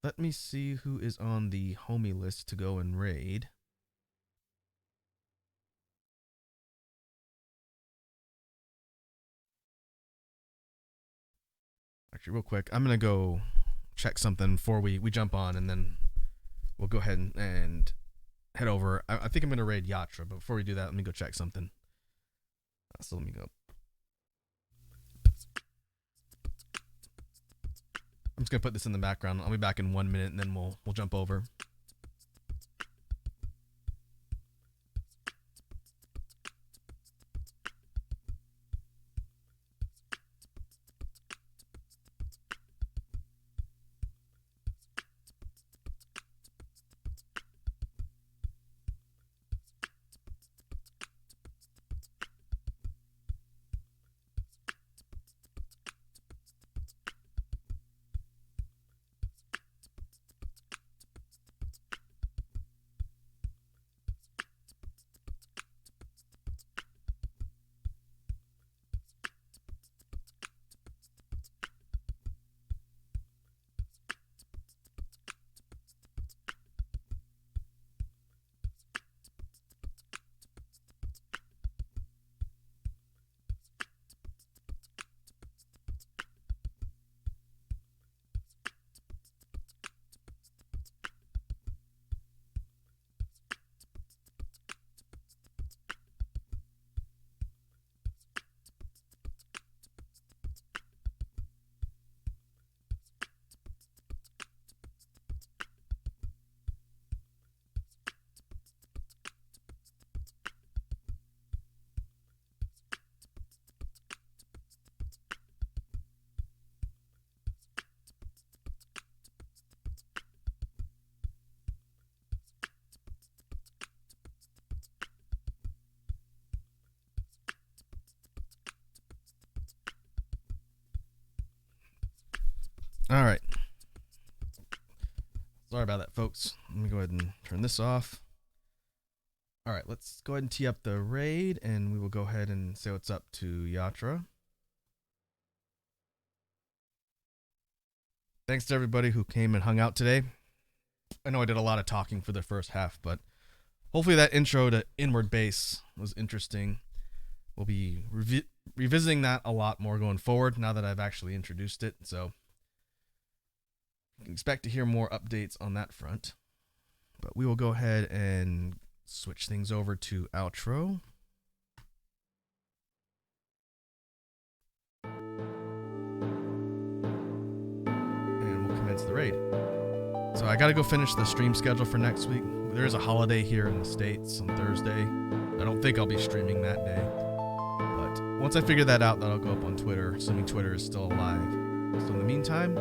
Let me see who is on the homie list to go and raid. Actually, real quick, I'm going to go check something before we jump on, and then we'll go ahead and head over. I think I'm going to raid Yatra, but before we do that, let me go check something. So let me go. I'm just going to put this in the background. I'll be back in 1 minute, and then we'll jump over. All right. Sorry about that, folks. Let me go ahead and turn this off. All right, let's go ahead and tee up the raid, and we will go ahead and say what's up to Yatra. Thanks to everybody who came and hung out today. I know I did a lot of talking for the first half, but hopefully that intro to Inward Bass was interesting. We'll be revisiting that a lot more going forward now that I've actually introduced it, so you can expect to hear more updates on that front. But we will go ahead and switch things over to outro. And we'll commence the raid. So I got to go finish the stream schedule for next week. There is a holiday here in the States on Thursday. I don't think I'll be streaming that day. But once I figure that out, that'll go up on Twitter, assuming Twitter is still alive. So in the meantime,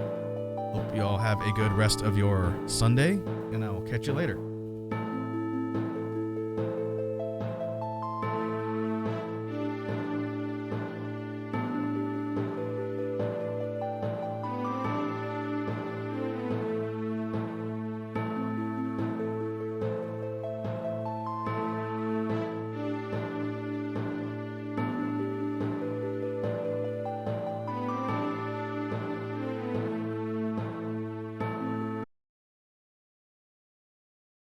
hope you all have a good rest of your Sunday, and I will catch you later.